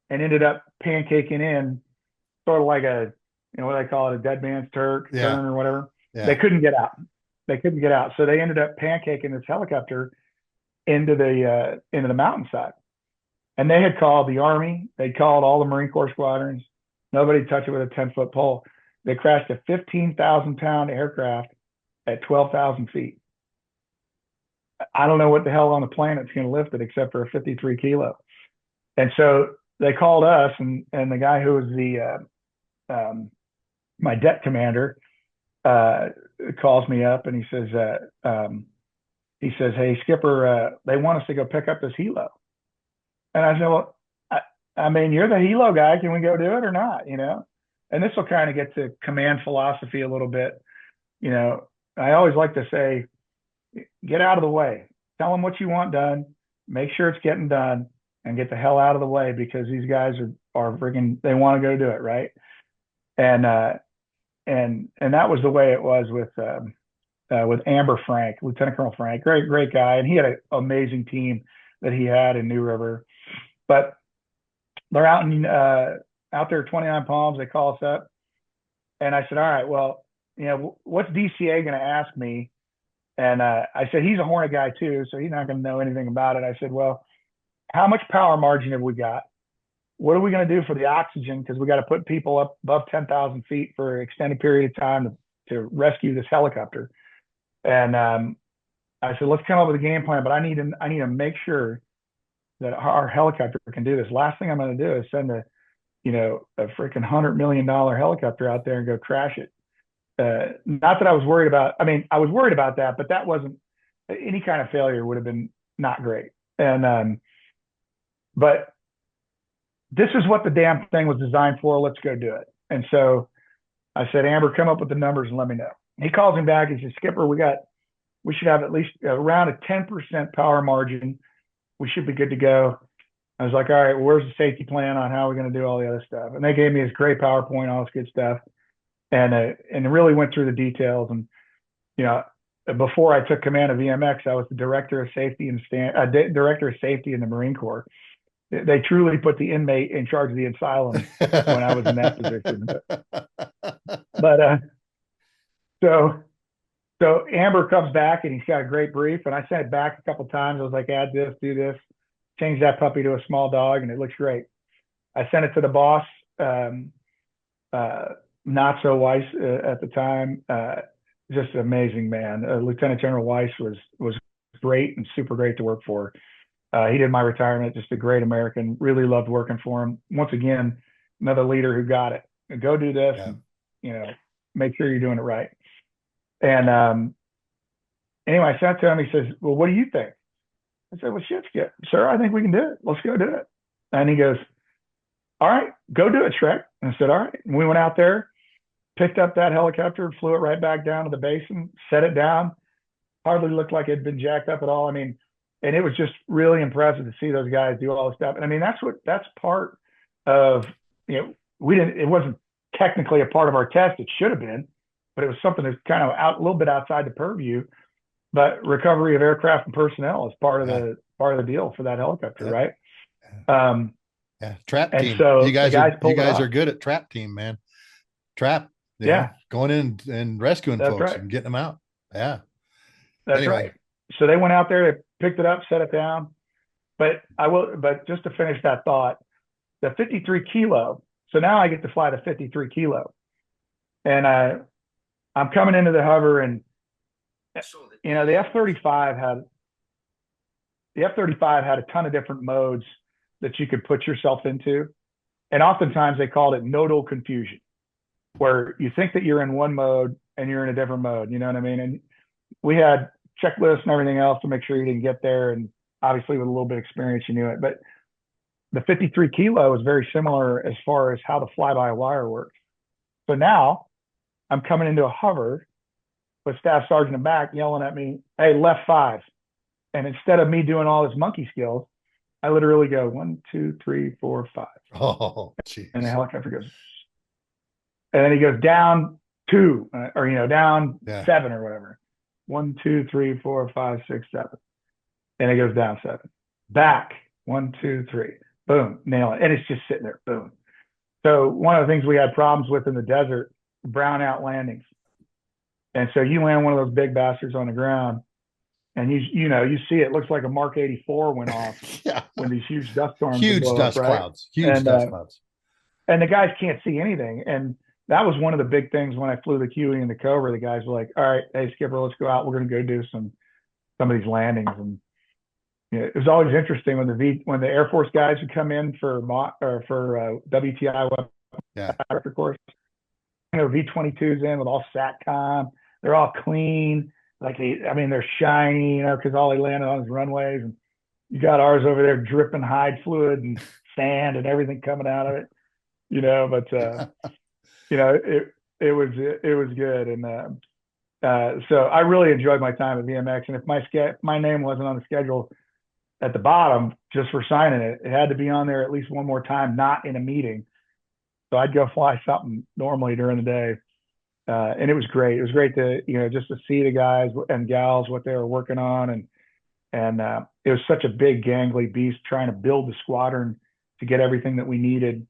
and ended up pancaking in, sort of like what they call it, a dead man's turn or whatever. Yeah. They couldn't get out. So they ended up pancaking this helicopter into the mountainside. And they had called the Army. They called all the Marine Corps squadrons. Nobody touched it with a 10-foot pole. They crashed a 15,000-pound aircraft at 12,000 feet. I don't know what the hell on the planet's going to lift it except for a 53 kilo. And so they called us, and the guy who was my det commander calls me up, and he says, "Hey, Skipper, they want us to go pick up this helo." And I said, "Well, I mean, you're the helo guy. Can we go do it or not? And this will kind of get to command philosophy a little bit. I always like to say, get out of the way. Tell them what you want done. Make sure it's getting done, and get the hell out of the way, because these guys are freaking, they want to go do it, right?" And that was the way it was with Amber Frank, Lieutenant Colonel Frank. Great guy, and he had an amazing team that he had in New River. But they're out there at 29 Palms. They call us up, and I said, "All right, well, what's DCA going to ask me?" And I said, "He's a Hornet guy too, so he's not going to know anything about it." I said, "Well, how much power margin have we got? What are we going to do for the oxygen? Because we got to put people up above 10,000 feet for an extended period of time to rescue this helicopter." And I said, "Let's come up with a game plan, but I need to make sure that our helicopter can do this. Last thing I'm going to do is send a freaking $100 million helicopter out there and go crash it." Not that I was worried about. I mean, I was worried about that, but that wasn't, any kind of failure would have been not great. And but this is what the damn thing was designed for. Let's go do it. And so I said, "Amber, come up with the numbers and let me know." He calls me back. He says, "Skipper, we should have at least around a 10% power margin. We should be good to go." I was like, "All right, well, where's the safety plan on how we're going to do all the other stuff?" And they gave me this great PowerPoint, all this good stuff, and really went through the details. And before I took command of EMX, I was the director of safety in the Marine Corps. They truly put the inmate in charge of the asylum when I was in that position. But so Amber comes back, and he's got a great brief, and I sent it back a couple of times. I was like, "Add this, do this, change that puppy to a small dog," and it looks great. I sent it to the boss, not so Weiss at the time. Just an amazing man. Lieutenant General Weiss was great and super great to work for. He did my retirement, just a great American. Really loved working for him. Once again, another leader who got it. Go do this, and, make sure you're doing it right. And anyway, I sat to him. He says, "Well, what do you think?" I said, "Well, shit, sir, I think we can do it. Let's go do it." And he goes, "All right, go do it, Shrek." And I said, "All right." And we went out there, picked up that helicopter, flew it right back down to the basin, set it down. Hardly looked like it had been jacked up at all. I mean, and it was just really impressive to see those guys do all this stuff. And I mean, that's part of, it wasn't technically a part of our test. It should have been, but it was something that's kind of a little bit outside the purview. But recovery of aircraft and personnel is part of the deal for that helicopter, right? Trap team. So you guys are good at trap team, man. Trap, going in and rescuing folks and getting them out. Yeah, that's right. So they went out there, they picked it up, set it down. But just to finish that thought, the 53 kilo. So now I get to fly the 53 kilo, and I'm coming into the hover, and the F-35 had a ton of different modes that you could put yourself into, and oftentimes they called it nodal confusion, where you think that you're in one mode and you're in a different mode. You know what I mean? And we had checklists and everything else to make sure you didn't get there, and obviously with a little bit of experience you knew it. But the 53 kilo is very similar as far as how the fly-by-wire works. So now I'm coming into a hover with Staff Sergeant in back yelling at me, "Hey, left 5." And instead of me doing all this monkey skills, I literally go 1, 2, 3, 4, 5. Oh, geez. And the helicopter goes, and then he goes down 2, or down 7 or whatever. 1, 2, 3, 4, 5, 6, 7. And it goes down 7. Back 1, 2, 3. Boom, nail it. And it's just sitting there. Boom. So one of the things we had problems with in the desert, brownout landings. And so you land one of those big bastards on the ground, and you see it looks like a Mark 84 went off when these huge dust storms huge dust up, clouds, huge dust clouds, and the guys can't see anything. And that was one of the big things when I flew the QE and the Cobra. The guys were like, "All right, hey skipper, let's go out. We're going to go do some of these landings." And it was always interesting when the Air Force guys would come in for WTI weapon course. V-22s in with all SATCOM. They're all clean. They're shiny, because all they landed on is runways. And you got ours over there dripping hide fluid and sand and everything coming out of it, But it was good, and so I really enjoyed my time at VMX. And if my name wasn't on the schedule at the bottom just for signing it, it had to be on there at least one more time, not in a meeting. So I'd go fly something normally during the day. And it was great. It was great to, just to see the guys and gals, what they were working on. And it was such a big gangly beast trying to build the squadron to get everything that we needed.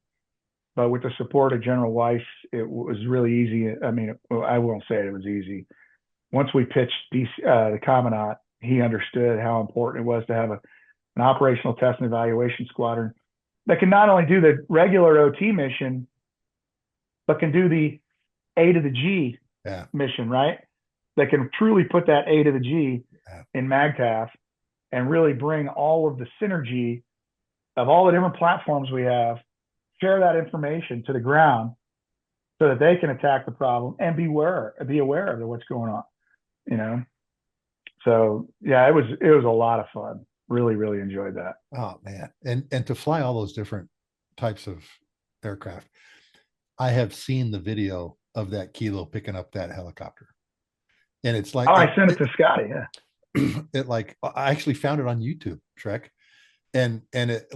But with the support of General Weiss, it was really easy. I mean, I won't say it was easy. Once we pitched the Commandant, he understood how important it was to have an operational test and evaluation squadron that can not only do the regular OT mission, but can do the A to the G mission, right? That can truly put that A to the G in MAGTF and really bring all of the synergy of all the different platforms we have, share that information to the ground so that they can attack the problem and be aware of what's going on, So yeah, it was a lot of fun. Really, really enjoyed that. Oh man. And to fly all those different types of aircraft. I have seen the video of that Kilo picking up that helicopter. And it's like, I sent it to Scotty. Yeah. I actually found it on YouTube, Shrek. And it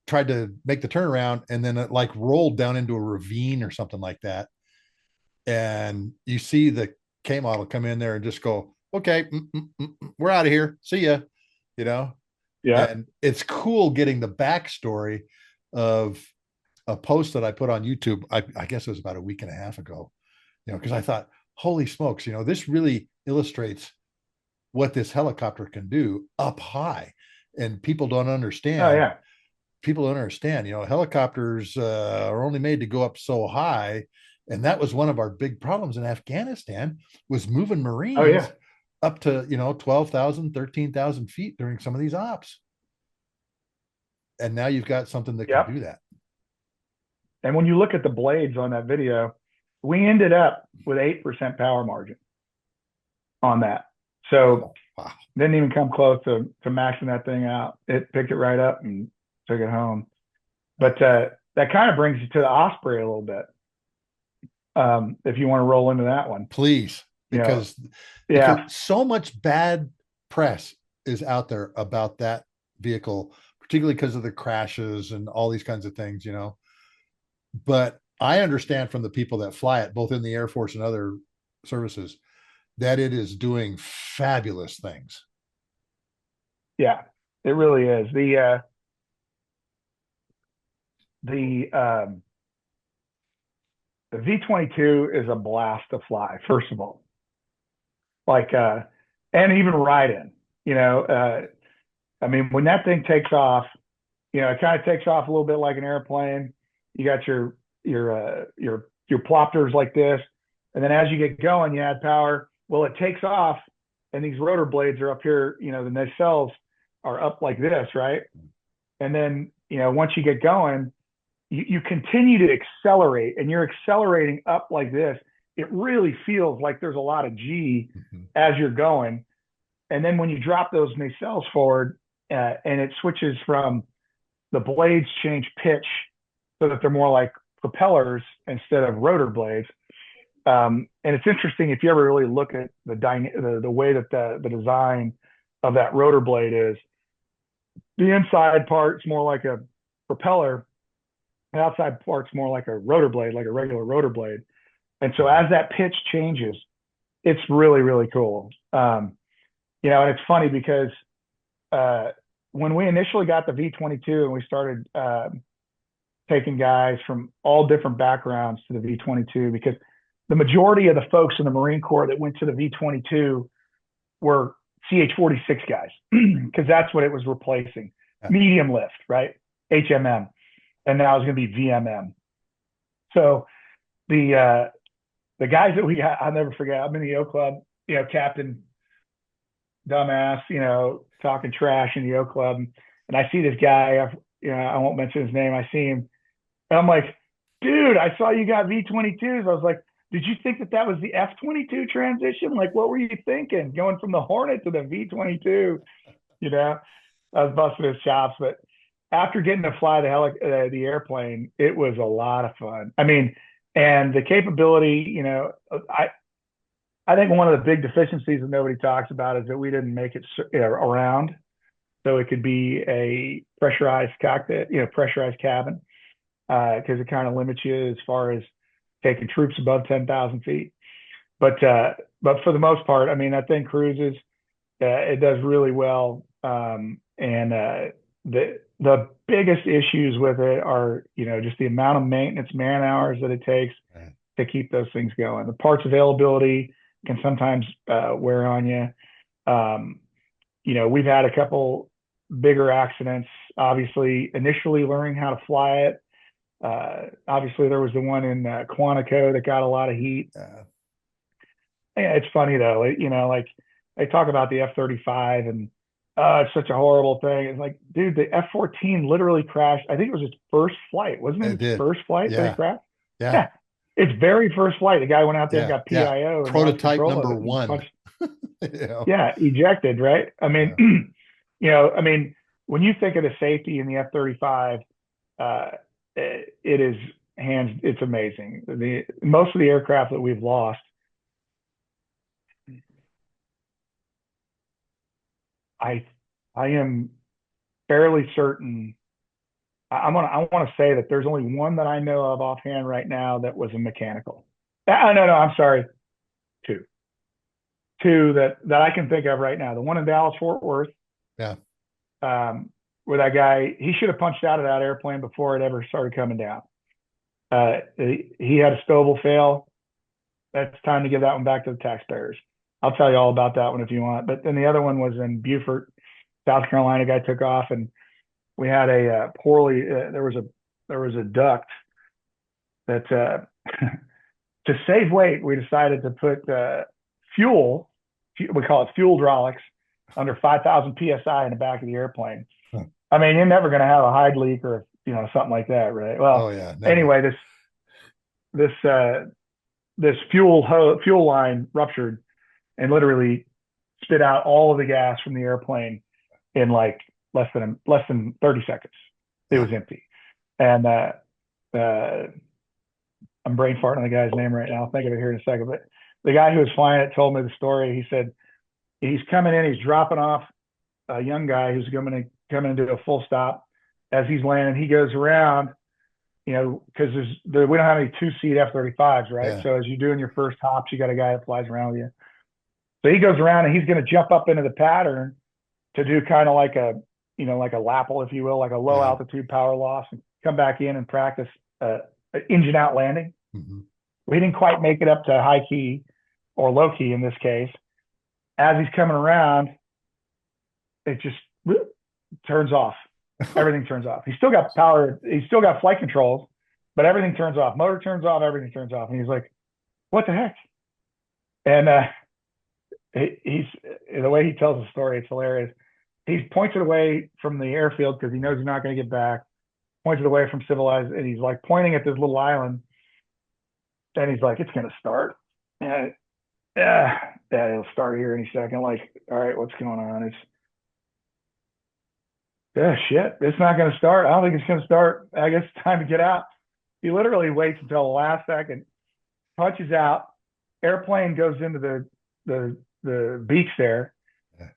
tried to make the turnaround, and then it rolled down into a ravine or something like that. And you see the K model come in there and just go, "Okay, we're out of here. See ya." Yeah. And it's cool getting the backstory of a post that I put on YouTube. I guess it was about a week and a half ago, because I thought, holy smokes, this really illustrates what this helicopter can do up high. And people don't understand. Oh yeah. People don't understand, helicopters are only made to go up so high. And that was one of our big problems in Afghanistan, was moving Marines up to, 12,000, 13,000 feet during some of these ops. And now you've got something that can do that. And when you look at the blades on that video, we ended up with 8% power margin on that. So didn't even come close to maxing that thing out. It picked it right up and took it home. But that kind of brings you to the Osprey a little bit. If you want to roll into that one. Please. Because so much bad press is out there about that vehicle, particularly because of the crashes and all these kinds of things, But I understand from the people that fly it, both in the Air Force and other services, that it is doing fabulous things. Yeah, it really is. The V-22 is a blast to fly, first of all. And even ride in, when that thing takes off, it kind of takes off a little bit like an airplane. You got your plopters like this. And then as you get going, you add power. Well, it takes off and these rotor blades are up here, the nacelles are up like this, right? And then, once you get going, you continue to accelerate, and you're accelerating up like this. It really feels like there's a lot of G as you're going. And then when you drop those nacelles forward and it switches from the blades change pitch so that they're more like propellers instead of rotor blades. And it's interesting if you ever really look at the way that the design of that rotor blade is. The inside part's more like a propeller, the outside part's more like a rotor blade, like a regular rotor blade. And so as that pitch changes, it's really, really cool. And it's funny because when we initially got the V-22 and we started taking guys from all different backgrounds to the V-22, because the majority of the folks in the Marine Corps that went to the V-22 were CH-46 guys, because that's what it was replacing. Medium lift, right? HMM. And now it's going to be VMM. So the guys that we got, I'll never forget, I'm in the O Club, Captain Dumbass, talking trash in the O Club. And I see this guy, I won't mention his name. I see him. And I'm like, dude, I saw you got V-22s. I was like, did you think that was the F-22 transition? Like, what were you thinking? Going from the Hornet to the V-22, I was busting his chops. But after getting to fly the airplane, it was a lot of fun. I mean, and the capability, I think one of the big deficiencies that nobody talks about is that we didn't make it around. So it could be a pressurized cockpit, pressurized cabin, because it kind of limits you as far as taking troops above 10,000 feet. But for the most part, I mean, that thing cruises. It does really well. And the biggest issues with it are, just the amount of maintenance man hours that it takes to keep those things going. The parts availability can sometimes wear on you. We've had a couple bigger accidents, obviously, initially learning how to fly it. Obviously, there was the one in Quantico that got a lot of heat. Yeah, it's funny, though. Like they talk about the F-35 and it's such a horrible thing. It's like, dude, the F-14 literally crashed. I think it was its first flight. Wasn't it its first flight that it crashed? Yeah. Its very first flight. The guy went out there and got PIO. And prototype number one. Ejected, right? I mean, when you think of the safety in the F-35, it's amazing. Most of the aircraft that we've lost, I am fairly certain. I want to say that there's only one that I know of offhand right now that was a mechanical. No, I'm sorry, two that I can think of right now. The one in Dallas Fort Worth, where that guy, he should have punched out of that airplane before it ever started coming down. He had a Stovall fail. That's time to give that one back to the taxpayers. I'll tell you all about that one if you want. But then the other one was in Beaufort, South Carolina. Guy took off, and we had a there was a duct that to save weight, we decided to put fuel. We call it fuel hydraulics under 5,000 psi in the back of the airplane. I mean, you're never going to have a hide leak or something like that, right? Well, anyway, this fuel line ruptured and literally spit out all of the gas from the airplane in like less than 30 seconds. It was empty. And I'm brain farting on the guy's name right now. I'll think of it here in a second. But the guy who was flying it told me the story. He said he's coming in, he's dropping off a young guy who's coming into a full stop. As he's landing, he goes around, because we don't have any 2-seat F-35s, right? Yeah. So as you're doing your first hops, you got a guy that flies around with you. So he goes around and he's going to jump up into the pattern to do kind of like a LAPL, if you will, like a low altitude power loss, and come back in and practice engine out landing. Mm-hmm. We didn't quite make it up to high key or low key in this case. As he's coming around, it just turns off. Everything turns off. He's still got power. He's still got flight controls, but everything turns off. Motor turns off. Everything turns off. And he's like, "What the heck?" And he's the way he tells the story, it's hilarious. He points it away from the airfield because he knows he's not going to get back. Points it away from civilized, and he's like pointing at this little island. And he's like, "It's going to start." And it'll start here any second. Like, all right, what's going on? Yeah, shit, it's not going to start. I don't think it's going to start. I guess it's time to get out. He literally waits until the last second, punches out. Airplane goes into the beach there.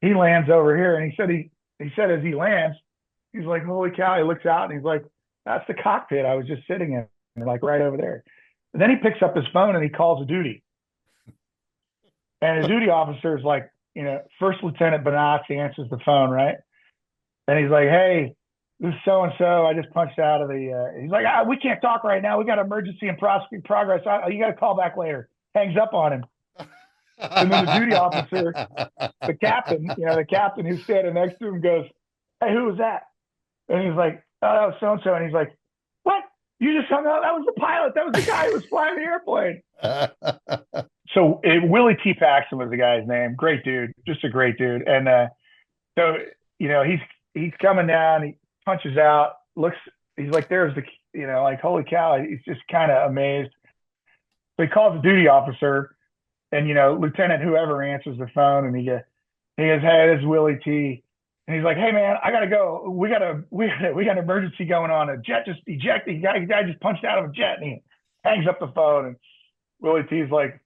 He lands over here, and he said as he lands, he's like, "Holy cow!" He looks out and he's like, "That's the cockpit I was just sitting in, like right over there." And then he picks up his phone and he calls a duty, and the duty officer is like, First Lieutenant Benazzi answers the phone, right? And he's like, "Hey, this is so and so. I just punched out of the." He's like, "We can't talk right now. We got emergency in progress. You got to call back later." Hangs up on him. And then the duty officer, the captain who's standing next to him goes, "Hey, who was that?" And he's like, "Oh, that was so and so." And he's like, "What? You just hung up? That was the pilot. That was the guy who was flying the airplane." So Willie T. Paxton was the guy's name. Great dude, just a great dude. And so he's coming down. He punches out. Looks. He's like, "There's the like holy cow." He's just kind of amazed. So he calls the duty officer, and Lieutenant whoever answers the phone, and he goes, "Hey, this is Willie T." And he's like, "Hey man, I gotta go. We got an emergency going on. A jet just ejected. The guy just punched out of a jet." And he hangs up the phone. And Willie T's like,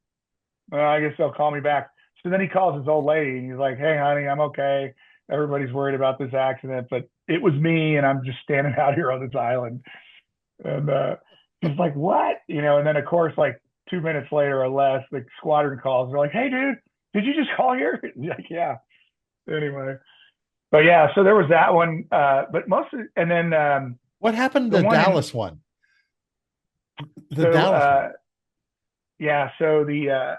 "Well, I guess they'll call me back." So then he calls his old lady, and he's like, "Hey honey, I'm okay. Everybody's worried about this accident, but it was me, and I'm just standing out here on this island." And he's like, "What?" And then of course, like 2 minutes later or less, the squadron calls. They're like, "Hey dude, did you just call here?" He's like, "Yeah." Anyway. But yeah, so there was that one. But and then What happened to the the one Dallas one? The so Dallas one. yeah, so the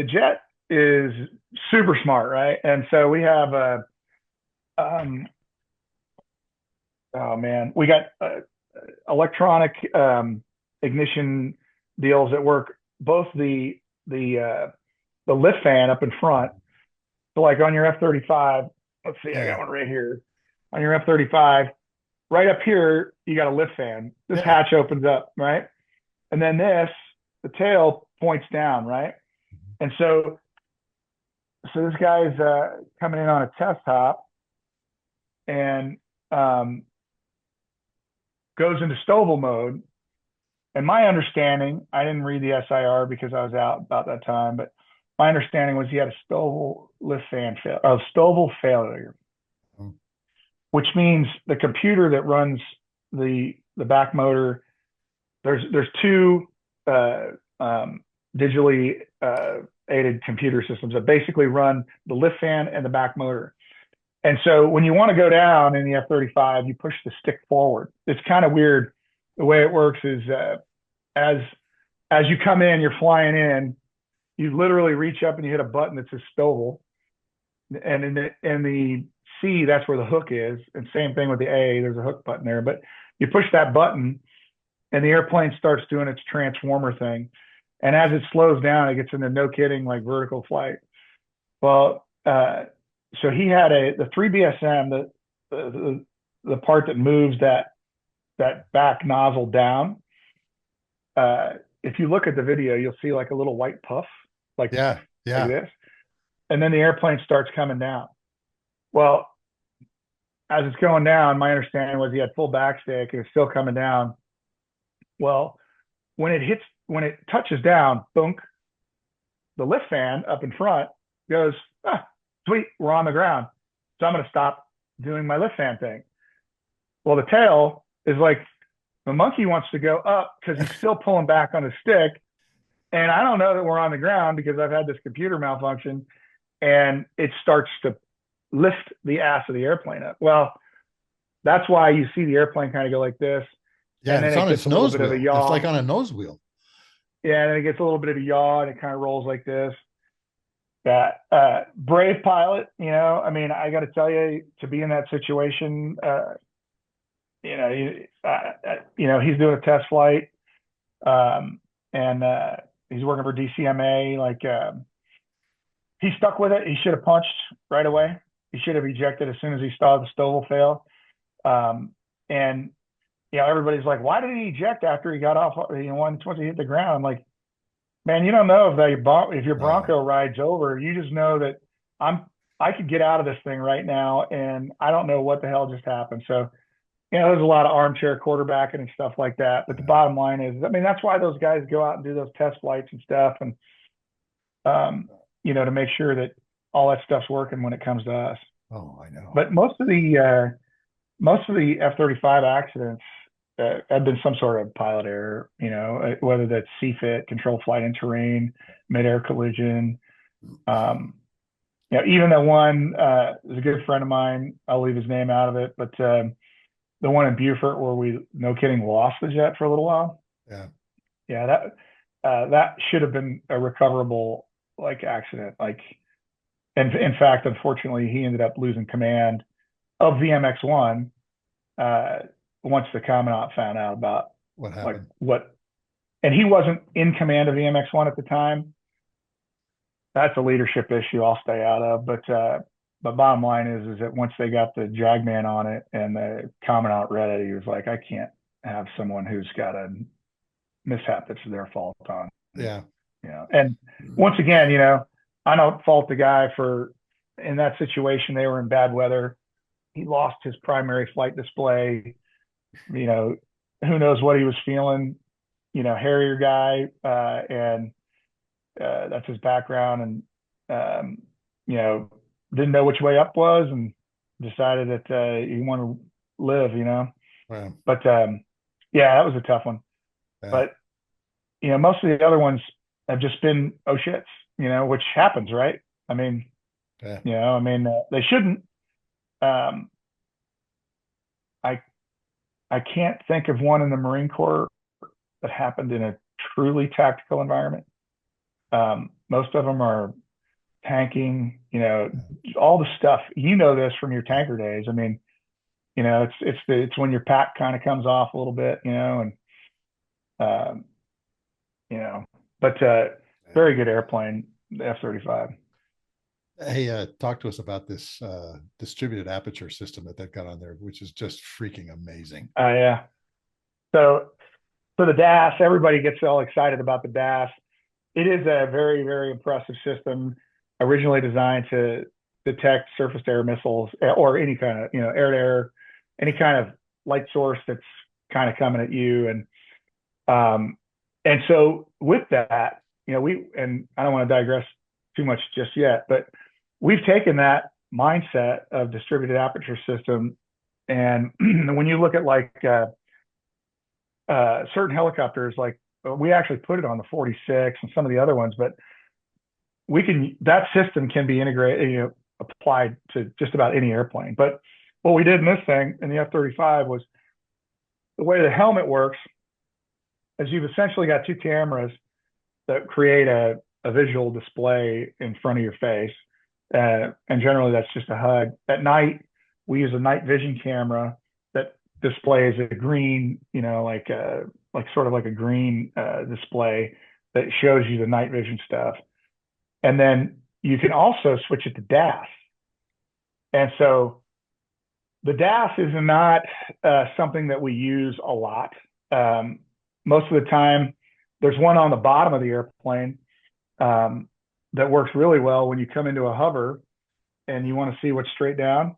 jet is super smart, right? And so we have um oh man, we got electronic ignition deals that work both the lift fan up in front. So like on your F-35, let's see, I got one right here. On your F-35, right up here, you got a lift fan. This hatch opens up, right? And then the tail points down, right? And so this guy's coming in on a test hop and goes into STOVL mode. And my understanding, I didn't read the SIR because I was out about that time, but my understanding was he had a STOVL lift fan STOVL failure, which means the computer that runs the back motor, there's two digitally aided computer systems that basically run the lift fan and the back motor. And so when you want to go down in the F-35, you push the stick forward. It's kind of weird. The way it works is as you come in, you're flying in, you literally reach up and you hit a button that says STOVL. And in the C, that's where the hook is. And same thing with the A, there's a hook button there. But you push that button and the airplane starts doing its transformer thing. And as it slows down, it gets into no kidding, like vertical flight. Well, so he had the 3BSM, the part that moves that back nozzle down. If you look at the video, you'll see like a little white puff, like this. And then the airplane starts coming down. Well, as it's going down, my understanding was he had full backstick and it's still coming down. Well, when it touches down, boom, the lift fan up in front goes, sweet, we're on the ground. So I'm going to stop doing my lift fan thing. Well, the tail is like, the monkey wants to go up because he's still pulling back on his stick. And I don't know that we're on the ground because I've had this computer malfunction and it starts to lift the ass of the airplane up. Well, that's why you see the airplane kind of go like this. Yeah, and then it's on its nose wheel. It's like on a nose wheel. Yeah, and then it gets a little bit of a yaw and it kind of rolls like this. That brave pilot, I mean, I got to tell you, to be in that situation, he's doing a test flight, and he's working for DCMA. Like, he stuck with it. He should have punched right away. He should have ejected as soon as he saw the STOVL fail. And everybody's like, why did he eject after he got off? Once he hit the ground. I'm like, man, you don't know if your Bronco ride's over. You just know that I'm I could get out of this thing right now, and I don't know what the hell just happened. So, there's a lot of armchair quarterbacking and stuff like that. But the bottom line is, I mean, that's why those guys go out and do those test flights and stuff, and to make sure that all that stuff's working when it comes to us. Oh, I know. But most of the F-35 accidents have been some sort of pilot error. Whether that's CFIT, control flight and terrain, mid-air collision. Even that one is a good friend of mine. I'll leave his name out of it, but the one in Beaufort where we, no kidding, lost the jet for a little while. Yeah. That should have been a recoverable accident. And in fact, unfortunately, he ended up losing command of VMX-1 once the commandant found out about what happened. And he wasn't in command of VMX-1 at the time. That's a leadership issue I'll stay out of. But bottom line is that once they got the JAGman on it and the commandant read it, he was like, I can't have someone who's got a mishap that's their fault on. Yeah. And once again, I don't fault the guy for, in that situation, they were in bad weather. He lost his primary flight display. Who knows what he was feeling, Harrier guy, and that's his background. And, didn't know which way up was and decided that he wanted to live, Wow. But, that was a tough one. Yeah. But, most of the other ones have just been, oh shits, which happens, right? I mean, they shouldn't. I can't think of one in the Marine Corps that happened in a truly tactical environment. Most of them are tanking, all the stuff, this from your tanker days. I mean, it's when your pack kind of comes off a little bit, but very good airplane, the F-35. Hey, talk to us about this distributed aperture system that they've got on there, which is just freaking amazing. Yeah. So for the DAS, everybody gets all excited about the DAS. It is a very, very impressive system, originally designed to detect surface-to-air missiles or any kind of, air-to-air, any kind of light source that's kind of coming at you. And so with that, and I don't want to digress too much just yet, but we've taken that mindset of distributed aperture system, and when you look at certain helicopters, we actually put it on the 46 and some of the other ones, but that system can be integrated, applied to just about any airplane. But what we did in this thing in the F-35 was, the way the helmet works is you've essentially got two cameras that create a visual display in front of your face. And generally that's just a HUD. At night, we use a night vision camera that displays a green, sort of like a green display that shows you the night vision stuff. And then you can also switch it to DAS. And so the DAS is not something that we use a lot. Most of the time, there's one on the bottom of the airplane that works really well when you come into a hover and you want to see what's straight down.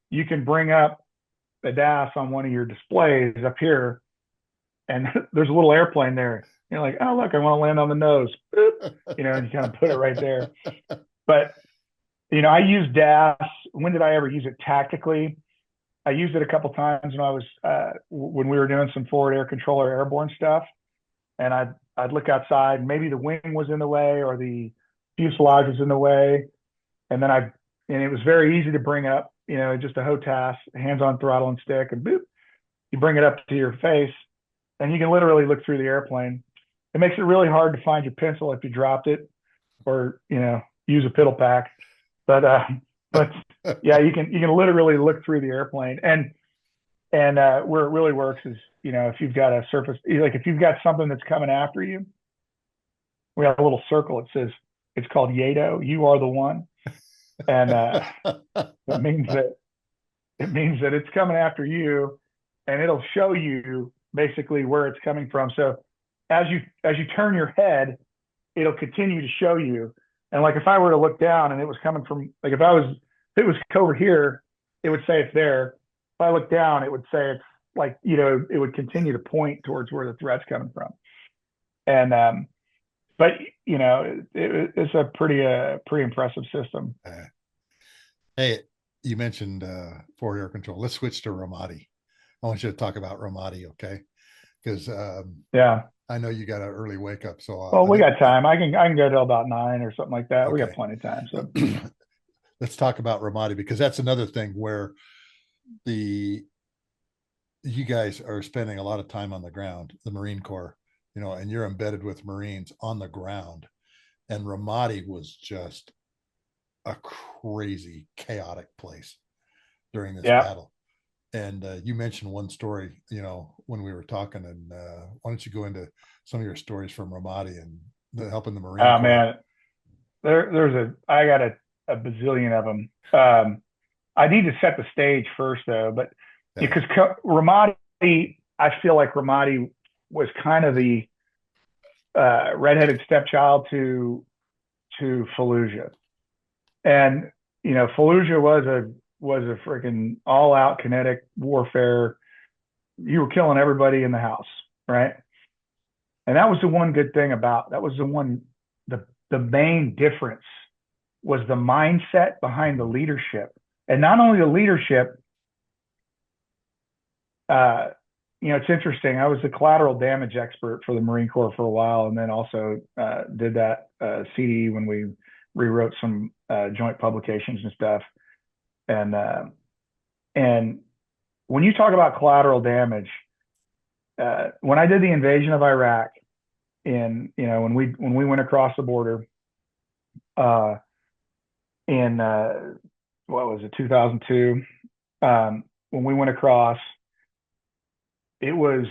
You can bring up the DAS on one of your displays up here, and there's a little airplane there. You're like, oh, look, I want to land on the nose. And you kind of put it right there. But, I use DAS. When did I ever use it tactically? I used it a couple times when I was when we were doing some forward air controller airborne stuff, and I'd look outside. Maybe the wing was in the way or the fuselage was in the way, and it was very easy to bring up. Just a HOTAS, hands on throttle and stick, and boop, you bring it up to your face, and you can literally look through the airplane. It makes it really hard to find your pencil if you dropped it, or use a piddle pack. But yeah, you can literally look through the airplane, and where it really works is if you've got a surface, if you've got something that's coming after you, we have a little circle. It says, it's called YATO. You are the one, and it means that it's coming after you, and it'll show you basically where it's coming from. So as you turn your head, it'll continue to show you. And if I were to look down and it was coming from, if I was If it was over here, it would say it's there. If I look down, it would say it's like, it would continue to point towards where the threat's coming from. And but it's a pretty impressive system. Hey, you mentioned forward air control. Let's switch to Ramadi. I want you to talk about Ramadi, okay? Because Yeah. I know you got an early wake up. So Well, we got time. I can go till about 9 or something like that. Okay. We got plenty of time. So let's talk about Ramadi, because that's another thing where you guys are spending a lot of time on the ground, the Marine Corps, and you're embedded with Marines on the ground. And Ramadi was just a crazy, chaotic place during this battle. And you mentioned one story, when we were talking, and why don't you go into some of your stories from Ramadi and helping the Marine Corps? Oh man, I got a bazillion of them. I need to set the stage first though, but because Ramadi, I feel like Ramadi was kind of the redheaded stepchild to Fallujah. And Fallujah was a freaking all-out kinetic warfare. You were killing everybody in the house, right? And that was the one good thing about that. Was the main difference was the mindset behind the leadership. And not only the leadership, it's interesting. I was a collateral damage expert for the Marine Corps for a while, and then also did that CDE when we rewrote some joint publications and stuff. And when you talk about collateral damage, when I did the invasion of Iraq, when we went across the border, in what was it, 2002, when we went across, it was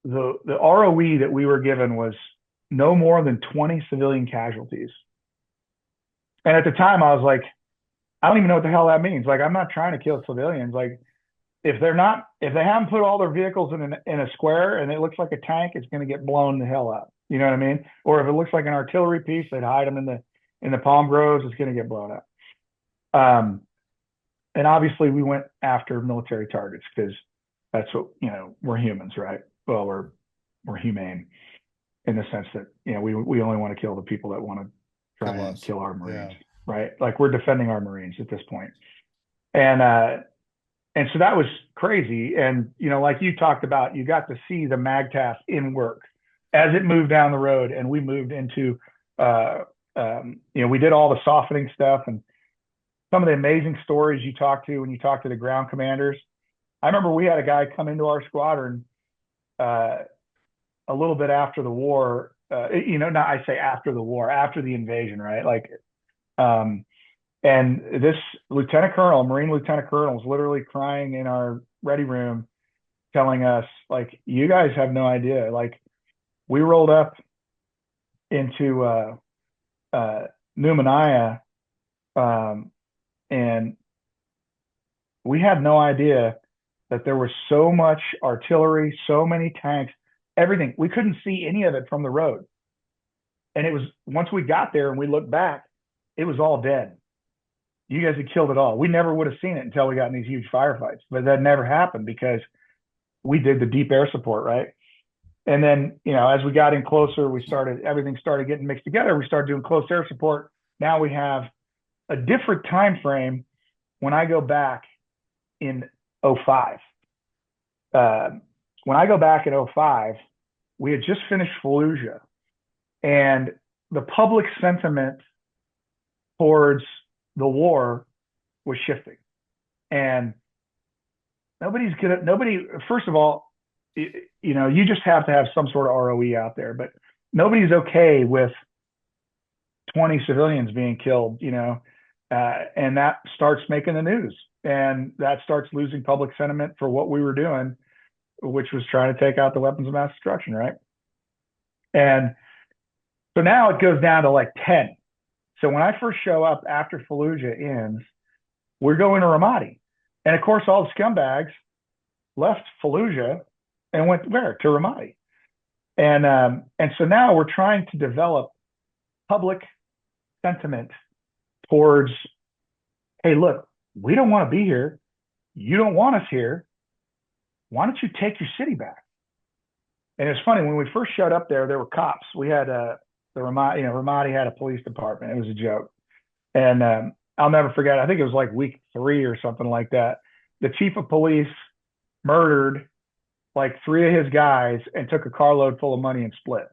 the ROE that we were given was no more than 20 civilian casualties. And at the time I was like, I don't even know what the hell that means. Like, I'm not trying to kill civilians. Like, if they haven't put all their vehicles in a square and it looks like a tank, it's going to get blown the hell up. You know what I mean? Or if it looks like an artillery piece, they'd hide them in the palm groves, it's going to get blown up. And obviously we went after military targets because that's what, we're humans, right? Well, we're humane in the sense that, we only want to kill the people that want to try and kill our Marines, right? Like, we're defending our Marines at this point. And so that was crazy. And, like you talked about, you got to see the MAGTF in work as it moved down the road. And we moved into, we did all the softening stuff, and some of the amazing stories you talk to when you talk to the ground commanders. I remember we had a guy come into our squadron a little bit after the war, I say after the war, after the invasion, right? Like, and this Marine Lieutenant Colonel is literally crying in our ready room, telling us, like, you guys have no idea. Like, we rolled up into Numanaya, and we had no idea that there was so much artillery, so many tanks, everything. We couldn't see any of it from the road. And it was, once we got there and we looked back, it was all dead. You guys had killed it all. We never would have seen it until we got in these huge firefights, but that never happened because we did the deep air support, right? And then, as we got in closer, everything started getting mixed together. We started doing close air support. Now we have a different time frame. When I go back in 05, when I go back in 05, we had just finished Fallujah, and the public sentiment towards the war was shifting. And first of all, you just have to have some sort of ROE out there, but nobody's okay with 20 civilians being killed, and that starts making the news, and that starts losing public sentiment for what we were doing, which was trying to take out the weapons of mass destruction, right? And so now it goes down to like 10. So when I first show up after Fallujah ends, we're going to Ramadi. And of course, all the scumbags left Fallujah and went where? To Ramadi. And so now we're trying to develop public sentiment towards hey, look, we don't want to be here. You don't want us here. Why don't you take your city back? And it's funny, when we first showed up there were cops. We had the Ramadi, Ramadi had a police department. It was a joke. And I'll never forget, I think it was like week 3 or something like that. The chief of police murdered like 3 of his guys and took a carload full of money and split.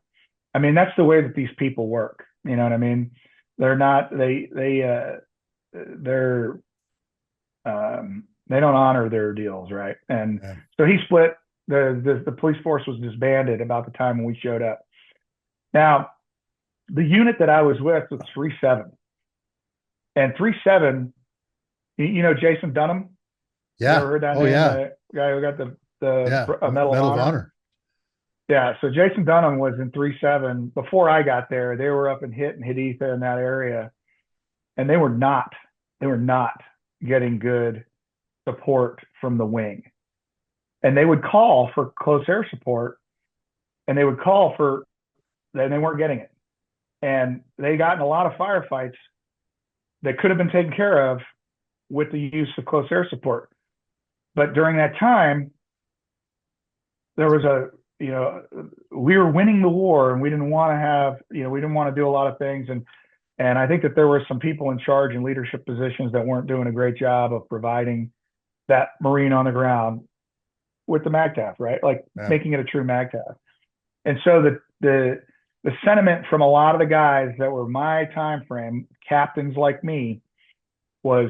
I mean, that's the way that these people work. You know what I mean? They're not, they're, they don't honor their deals, right? And Yeah. so he split. The police force was disbanded about the time when we showed up. Now, the unit that I was with was 3-7. And 3-7, you know Jason Dunham? You Yeah. ever heard that Oh, name? yeah. The guy who got the Yeah. Medal of Medal of Honor? Honor. Yeah, so Jason Dunham was in 3-7. Before I got there, they were up in Hit and Haditha in that area. And they were not getting good support from the wing. And they would call for close air support, and they would call for, and they weren't getting it. And they got in a lot of firefights that could have been taken care of with the use of close air support. But during that time, there was we were winning the war, and we didn't want to have, we didn't want to do a lot of things. And I think that there were some people in charge in leadership positions that weren't doing a great job of providing that Marine on the ground with the MAGTF, right? Like making it a true MAGTF. And so the sentiment from a lot of the guys that were my time frame, captains like me, was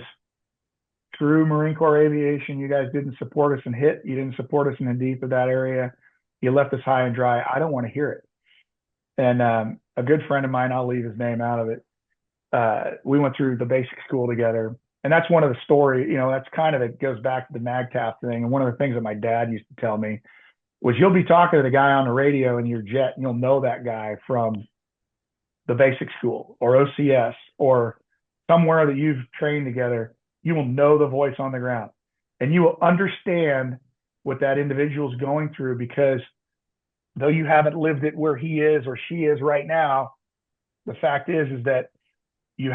true Marine Corps aviation. You guys didn't support us in Hit. You didn't support us in Haditha, that area. You left us high and dry. I don't want to hear it. And a good friend of mine, I'll leave his name out of it. We went through the basic school together. And that's one of the story, that's kind of, it goes back to the MAGTF thing. And one of the things that my dad used to tell me was, you'll be talking to the guy on the radio in your jet, and you'll know that guy from the basic school or OCS or somewhere that you've trained together. You will know the voice on the ground, and you will understand what that individual is going through, because though you haven't lived it where he is or she is right now, the fact is that you've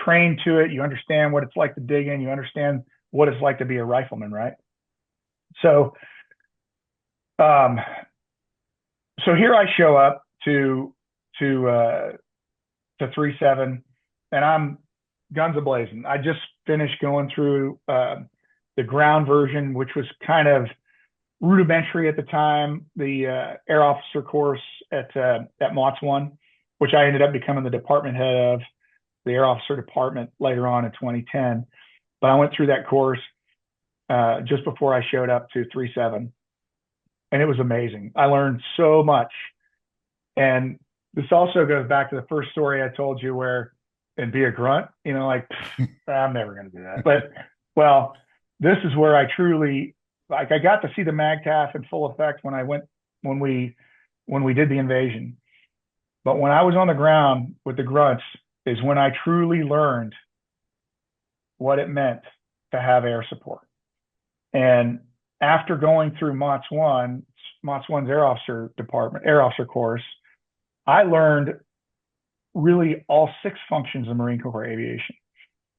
trained to it. You understand what it's like to dig in. You understand what it's like to be a rifleman, right? So here I show up to 3-7, and I'm guns a-blazing. I just finished going through the ground version, which was kind of rudimentary at the time, the air officer course at MOTS 1, which I ended up becoming the department head of the air officer department later on in 2010. But I went through that course just before I showed up to 3-7. And it was amazing. I learned so much. And this also goes back to the first story I told you, where, and be a grunt, like, I'm never going to do that. But, well, this is where I truly, like, I got to see the MAGTF in full effect when we did the invasion. But when I was on the ground with the grunts is when I truly learned what it meant to have air support. And after going through MOTS 1's air officer course, I learned really all 6 functions of Marine Corps aviation.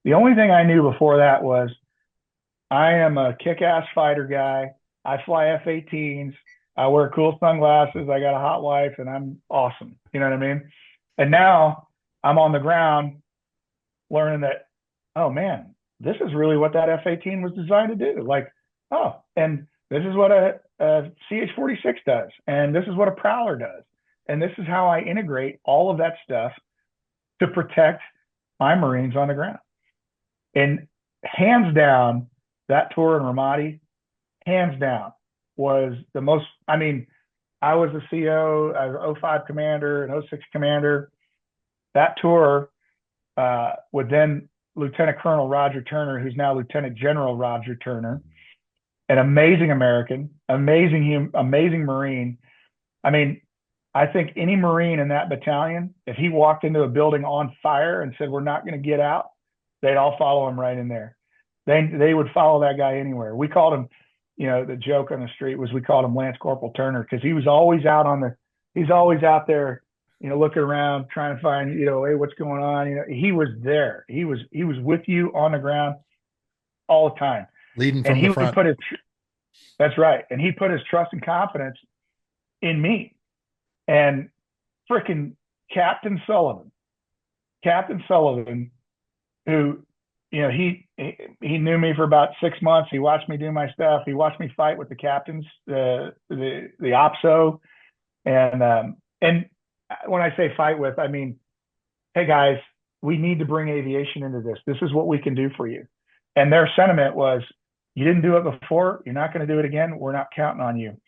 The only thing I knew before that was, I am a kick-ass fighter guy. I fly F-18s. I wear cool sunglasses. I got a hot wife, and I'm awesome. You know what I mean? And now I'm on the ground learning that, oh man, this is really what that F-18 was designed to do. Like, oh, and this is what a CH-46 does. And this is what a Prowler does. And this is how I integrate all of that stuff to protect my Marines on the ground. And hands down, that tour in Ramadi, hands down, was the most, I mean, I was a CO, I was 05 commander and 06 commander. That tour with then Lieutenant Colonel Roger Turner, who's now Lieutenant General Roger Turner, an amazing American, amazing Marine. I mean, I think any Marine in that battalion, if he walked into a building on fire and said, we're not going to get out, they'd all follow him right in there. They would follow that guy anywhere. We called him, the joke on the street was we called him Lance Corporal Turner, because he was always out there looking around, trying to find, hey, what's going on? He was there. He was with you on the ground all the time. Leading And from the he would front. put his, that's right. And he put his trust and confidence in me. And freaking Captain Sullivan, who, he knew me for about 6 months. He watched me do my stuff. He watched me fight with the captains, the OPSO. And when I say fight with, I mean, hey guys, we need to bring aviation into this. This is what we can do for you. And their sentiment was, you didn't do it before. You're not going to do it again. We're not counting on you.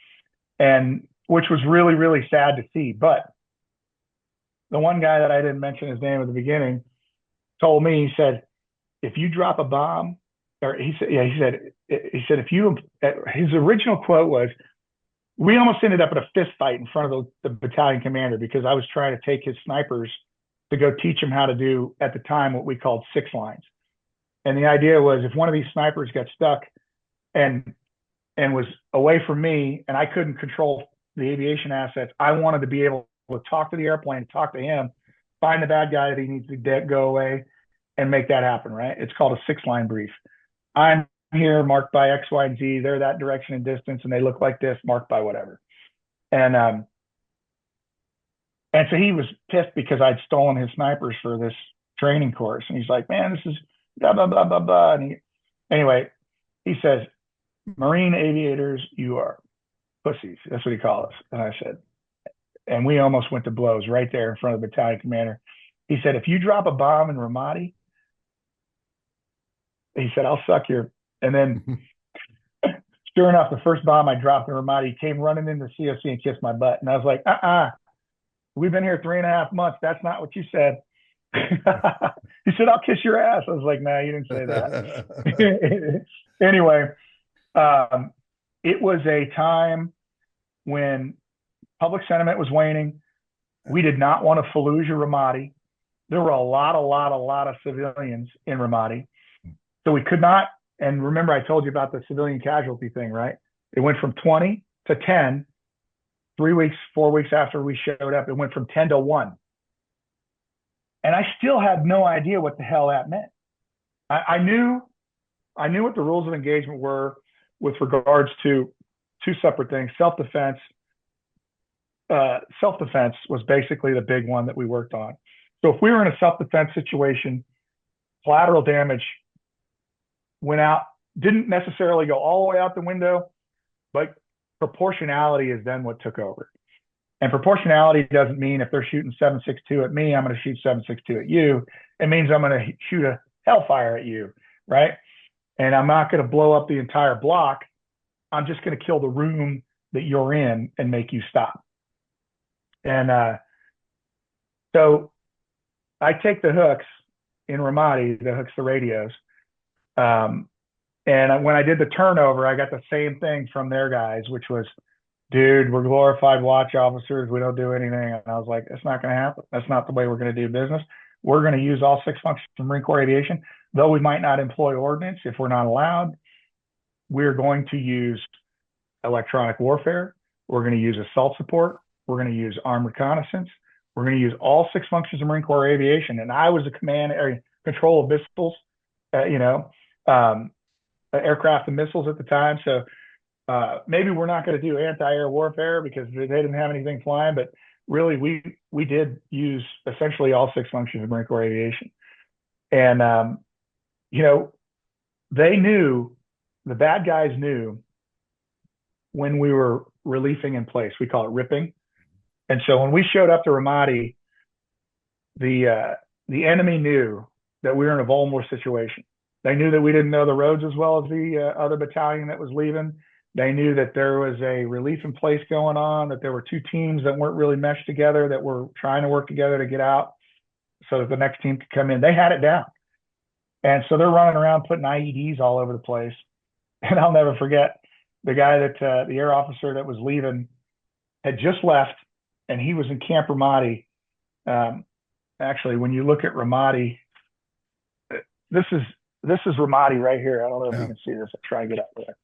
And which was really, really sad to see. But the one guy that I didn't mention his name at the beginning told me, he said, if you drop a bomb, or he said, if you, his original quote was, we almost ended up in a fist fight in front of the battalion commander because I was trying to take his snipers to go teach him how to do, at the time, what we called 6 lines. And the idea was, if one of these snipers got stuck and was away from me and I couldn't control the aviation assets, I wanted to be able to talk to the airplane, talk to him, find the bad guy that he needs to go away, and make that happen, right? It's called a 6-line brief. I'm here marked by X, Y, and Z. They're that direction and distance, and they look like this, marked by whatever. And so he was pissed because I'd stolen his snipers for this training course. And he's like, man, this is blah, blah, blah, blah, blah. And anyway, he says, Marine aviators, you are pussies. That's what he called us. And I said, and we almost went to blows right there in front of the battalion commander. He said, if you drop a bomb in Ramadi, he said, I'll suck your, and then sure enough, the first bomb I dropped in Ramadi, he came running into COC and kissed my butt. And I was like, we've been here 3.5 months. That's not what you said. He said, I'll kiss your ass. I was like, nah, you didn't say that. Anyway, it was a time when public sentiment was waning. We did not want to Fallujah Ramadi. There were a lot of civilians in Ramadi. So we could not, and remember I told you about the civilian casualty thing, right? It went from 20 to 10, 3 weeks, 4 weeks after we showed up. It went from 10 to 1. And I still had no idea what the hell that meant. I knew what the rules of engagement were with regards to 2 separate things. Self-defense. Self-defense was basically the big one that we worked on. So if we were in a self-defense situation, collateral damage went out, didn't necessarily go all the way out the window, but proportionality is then what took over. And proportionality doesn't mean if they're shooting 7.62 at me, I'm going to shoot 7.62 at you. It means I'm going to shoot a hellfire at you, right? And I'm not going to blow up the entire block. I'm just going to kill the room that you're in and make you stop. And so I take the hooks in Ramadi, the hooks, the radios. And when I did the turnover, I got the same thing from their guys, which was, dude, we're glorified watch officers. We don't do anything. And I was like, it's not going to happen. That's not the way we're going to do business. We're going to use all 6 functions of Marine Corps aviation. Though we might not employ ordnance if we're not allowed, we're going to use electronic warfare. We're going to use assault support. We're going to use armed reconnaissance. We're going to use all 6 functions of Marine Corps aviation. And I was the command area control of missiles, aircraft and missiles at the time. So maybe we're not going to do anti-air warfare because they didn't have anything flying, but really we did use essentially all 6 functions of Marine Corps aviation. And, they knew, the bad guys knew when we were reliefing in place. We call it ripping. And so when we showed up to Ramadi, the enemy knew that we were in a vulnerable situation. They knew that we didn't know the roads as well as the other battalion that was leaving. They knew that there was a relief in place going on, that there were 2 teams that weren't really meshed together, that were trying to work together to get out so that the next team could come in. They had it down. And so they're running around putting IEDs all over the place. And I'll never forget the guy that, the air officer that was leaving had just left, and he was in Camp Ramadi. Actually, when you look at Ramadi, this is Ramadi right here. I don't know if you can see this. I'll try and get up there.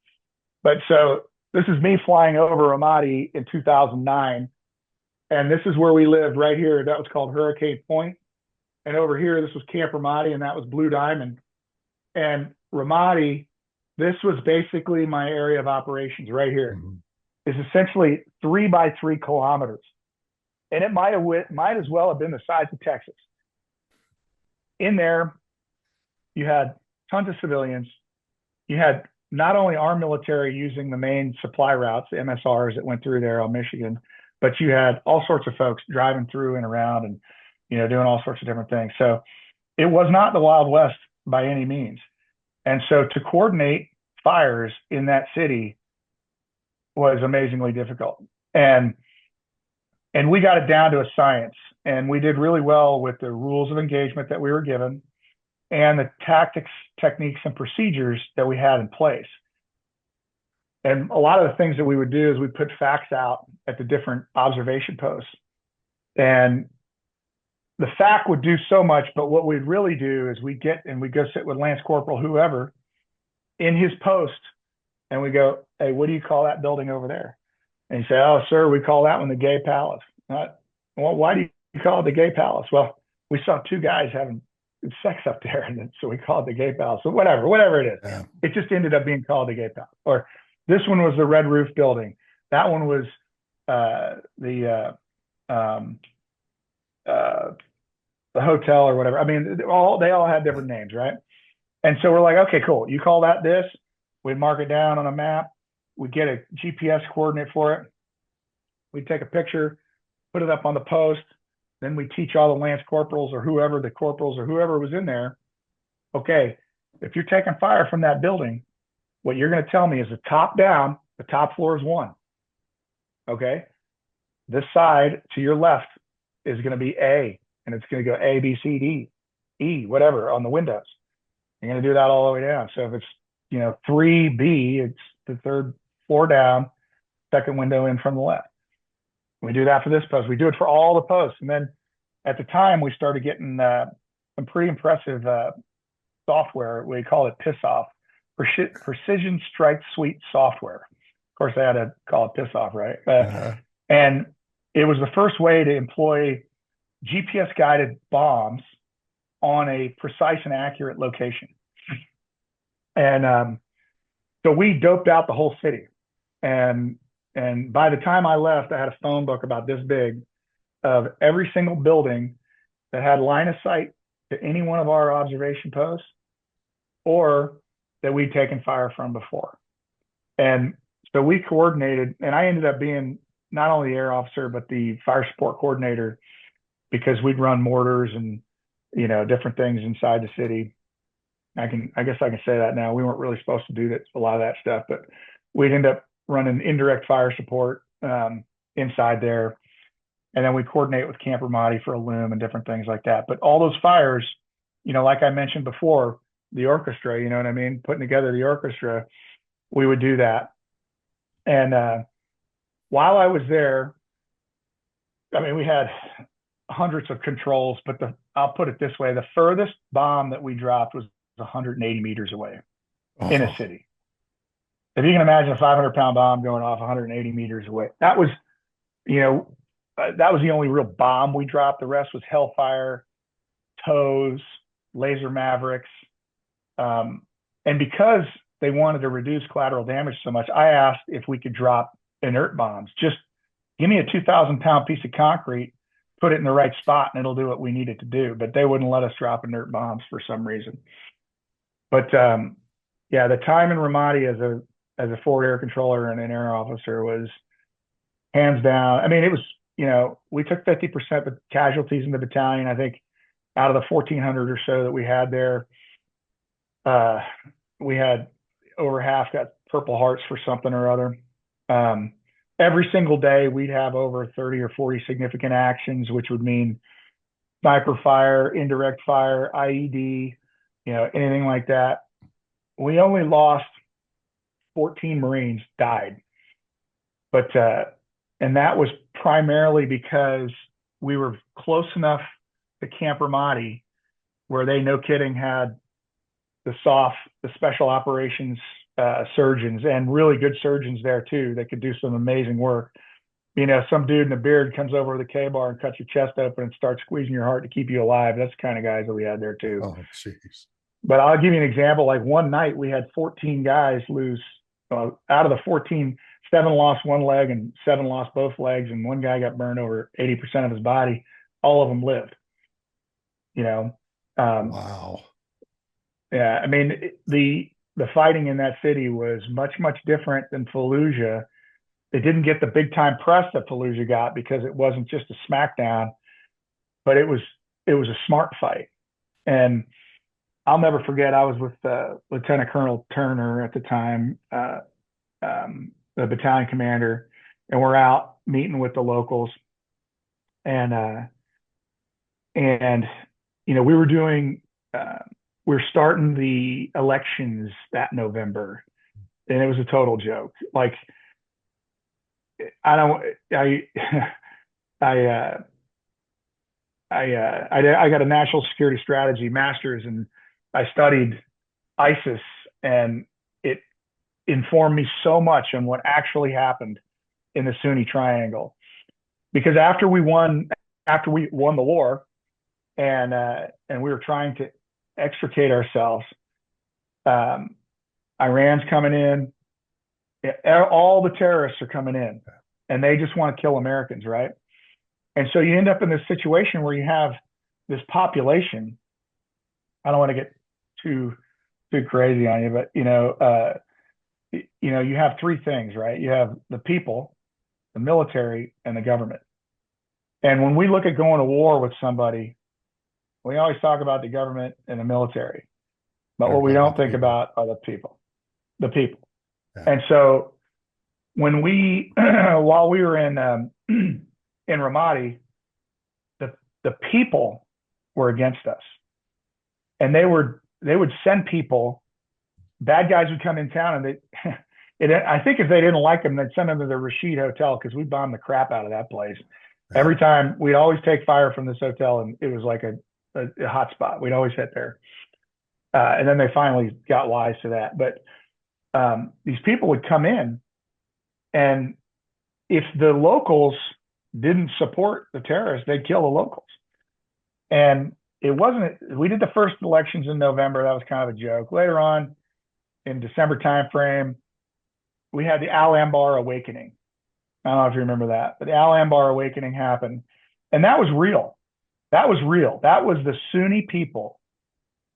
But so this is me flying over Ramadi in 2009. And this is where we lived right here. That was called Hurricane Point. And over here, this was Camp Ramadi, and that was Blue Diamond. And Ramadi, this was basically my area of operations right here. Mhm. Is essentially 3 by 3 kilometers. And it might as well have been the size of Texas. In there, you had tons of civilians. You had not only our military using the main supply routes, the MSRs that went through there on Michigan, but you had all sorts of folks driving through and around and, doing all sorts of different things. So it was not the Wild West by any means. And so to coordinate fires in that city was amazingly difficult. And we got it down to a science, and we did really well with the rules of engagement that we were given and the tactics, techniques, and procedures that we had in place. And a lot of the things that we would do is we'd put facts out at the different observation posts. And the fact would do so much, but what we'd really do is we'd go sit with Lance Corporal, whoever, in his post, and we go, hey, what do you call that building over there? And he say, oh, sir, we call that one the Gay Palace. Well, why do you call it the Gay Palace? Well, we saw 2 guys having sex up there, and so we call it the Gay Palace. So whatever it is, Yeah. it just ended up being called the Gay Palace. Or this one was the Red Roof Building. That one was the hotel or whatever. I mean, they all had different names, right? And so we're like, okay, cool. You call that this? We'd mark it down on a map. We'd get a GPS coordinate for it. We'd take a picture, put it up on the post. Then we teach all the Lance Corporals or whoever, the corporals or whoever was in there, okay, if you're taking fire from that building, what you're going to tell me is the top down, the top floor is 1. Okay. This side to your left is going to be A, and it's going to go A, B, C, D, E, whatever on the windows. You're going to do that all the way down. So if it's, 3B, it's the 3rd floor down, 2nd window in from the left. We do that for this post. We do it for all the posts. And then at the time, we started getting some pretty impressive software. We call it Piss Off, Precision Strike Suite software. Of course, I had to call it Piss Off, right? And it was the first way to employ GPS-guided bombs on a precise and accurate location. And so we doped out the whole city. And by the time I left, I had a phone book about this big of every single building that had line of sight to any one of our observation posts or that we'd taken fire from before. And so we coordinated, and I ended up being not only the air officer, but the fire support coordinator, because we'd run mortars and, different things inside the city. I guess I can say that now. We weren't really supposed to do that, a lot of that stuff, but we'd end up running indirect fire support inside there. And then we coordinate with Camp Ramadi for a loom and different things like that. But all those fires, like I mentioned before, the orchestra, you know what I mean? Putting together the orchestra, we would do that. And while I was there, I mean, we had hundreds of controls, but I'll put it this way, the furthest bomb that we dropped was 180 meters away in a city. If you can imagine a 500-pound bomb going off 180 meters away, that was the only real bomb we dropped. The rest was Hellfire, TOWs, Laser Mavericks. And because they wanted to reduce collateral damage so much, I asked if we could drop inert bombs. Just give me a 2,000-pound piece of concrete, put it in the right spot, and it'll do what we need it to do. But they wouldn't let us drop inert bombs for some reason. But the time in Ramadi as a forward air controller and an air officer was hands down. I mean, it was, we took 50% of casualties in the battalion. I think out of the 1,400 or so that we had there, we had over half got Purple Hearts for something or other. Every single day we'd have over 30 or 40 significant actions, which would mean sniper fire, indirect fire, IED, anything like that. We only lost 14 Marines died. But, and that was primarily because we were close enough to Camp Ramadi where they, no kidding, had the special operations surgeons and really good surgeons there too that could do some amazing work. some dude in a beard comes over to the K-bar and cuts your chest open and starts squeezing your heart to keep you alive. That's the kind of guys that we had there too. Oh, jeez. But I'll give you an example. Like one night we had 14 guys lose, out of the 14, 7 lost one leg and 7 lost both legs. And one guy got burned over 80% of his body. All of them lived, you know? Wow. Yeah. I mean, the fighting in that city was much, much different than Fallujah. It didn't get the big time press that Fallujah got because it wasn't just a smackdown, but it was a smart fight. And I'll never forget, I was with Lieutenant Colonel Turner at the time, the battalion commander, and we're out meeting with the locals. And we were doing, we are starting the elections that November, and it was a total joke. Like, I don't, I, I, I got a national security strategy master's, and I studied ISIS, and it informed me so much on what actually happened in the Sunni Triangle. Because after we won the war, and we were trying to extricate ourselves, Iran's coming in, all the terrorists are coming in, and they just want to kill Americans, right? And so you end up in this situation where you have this population. I don't want to get too crazy on you, but you have 3 things, right? You have the people, the military, and the government. And when we look at going to war with somebody, we always talk about the government and the military, but what we don't think about are the people. Yeah. And so when while we were in Ramadi, the people were against us, and they would send people. Bad guys would come in town, and I think if they didn't like them, they'd send them to the Rashid Hotel, because we bombed the crap out of that place. Yeah. Every time, we'd always take fire from this hotel, and it was like a hot spot. We'd always hit there. And then they finally got wise to that. But these people would come in, and if the locals didn't support the terrorists, they'd kill the locals. And we did the first elections in November. That was kind of a joke. Later on, in December timeframe, we had the Al Anbar Awakening. I don't know if you remember that, but the Al Anbar Awakening happened, and that was real. That was real. That was the Sunni people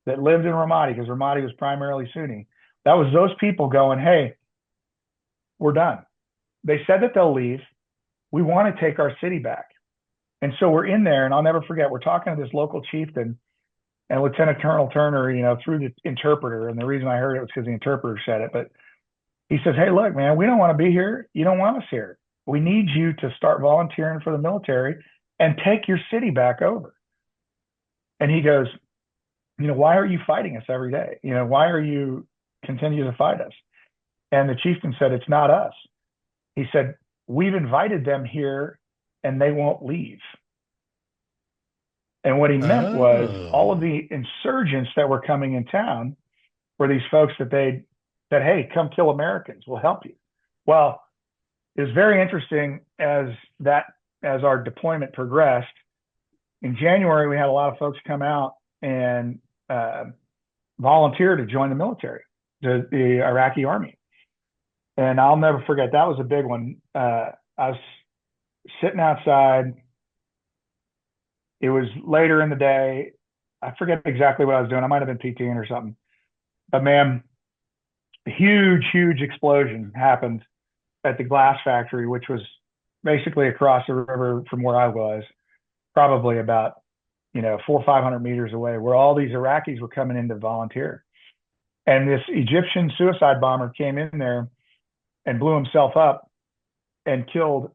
that lived in Ramadi, because Ramadi was primarily Sunni. That was those people going, hey, we're done. They said that they'll leave. We want to take our city back. And so we're in there, and I'll never forget, we're talking to this local chieftain and Lieutenant Colonel Turner, through the interpreter. And the reason I heard it was because the interpreter said it. But he says, hey, look, man, we don't want to be here. You don't want us here. We need you to start volunteering for the military and take your city back over. And he goes, why are you fighting us every day? Why are you continuing to fight us? And the chieftain said, it's not us. He said, we've invited them here and they won't leave. And what he meant was all of the insurgents that were coming in town were these folks that they said, hey, come kill Americans, we'll help you. Well, it was very interesting as our deployment progressed. In January, we had a lot of folks come out and volunteer to join the military, the Iraqi army. And I'll never forget, that was a big one. I was sitting outside. It was later in the day. I forget exactly what I was doing. I might have been PTing or something. But man, a huge explosion happened at the glass factory, which was basically across the river from where I was, probably about 400 or 500 meters away, where all these Iraqis were coming in to volunteer. And this Egyptian suicide bomber came in there and blew himself up and killed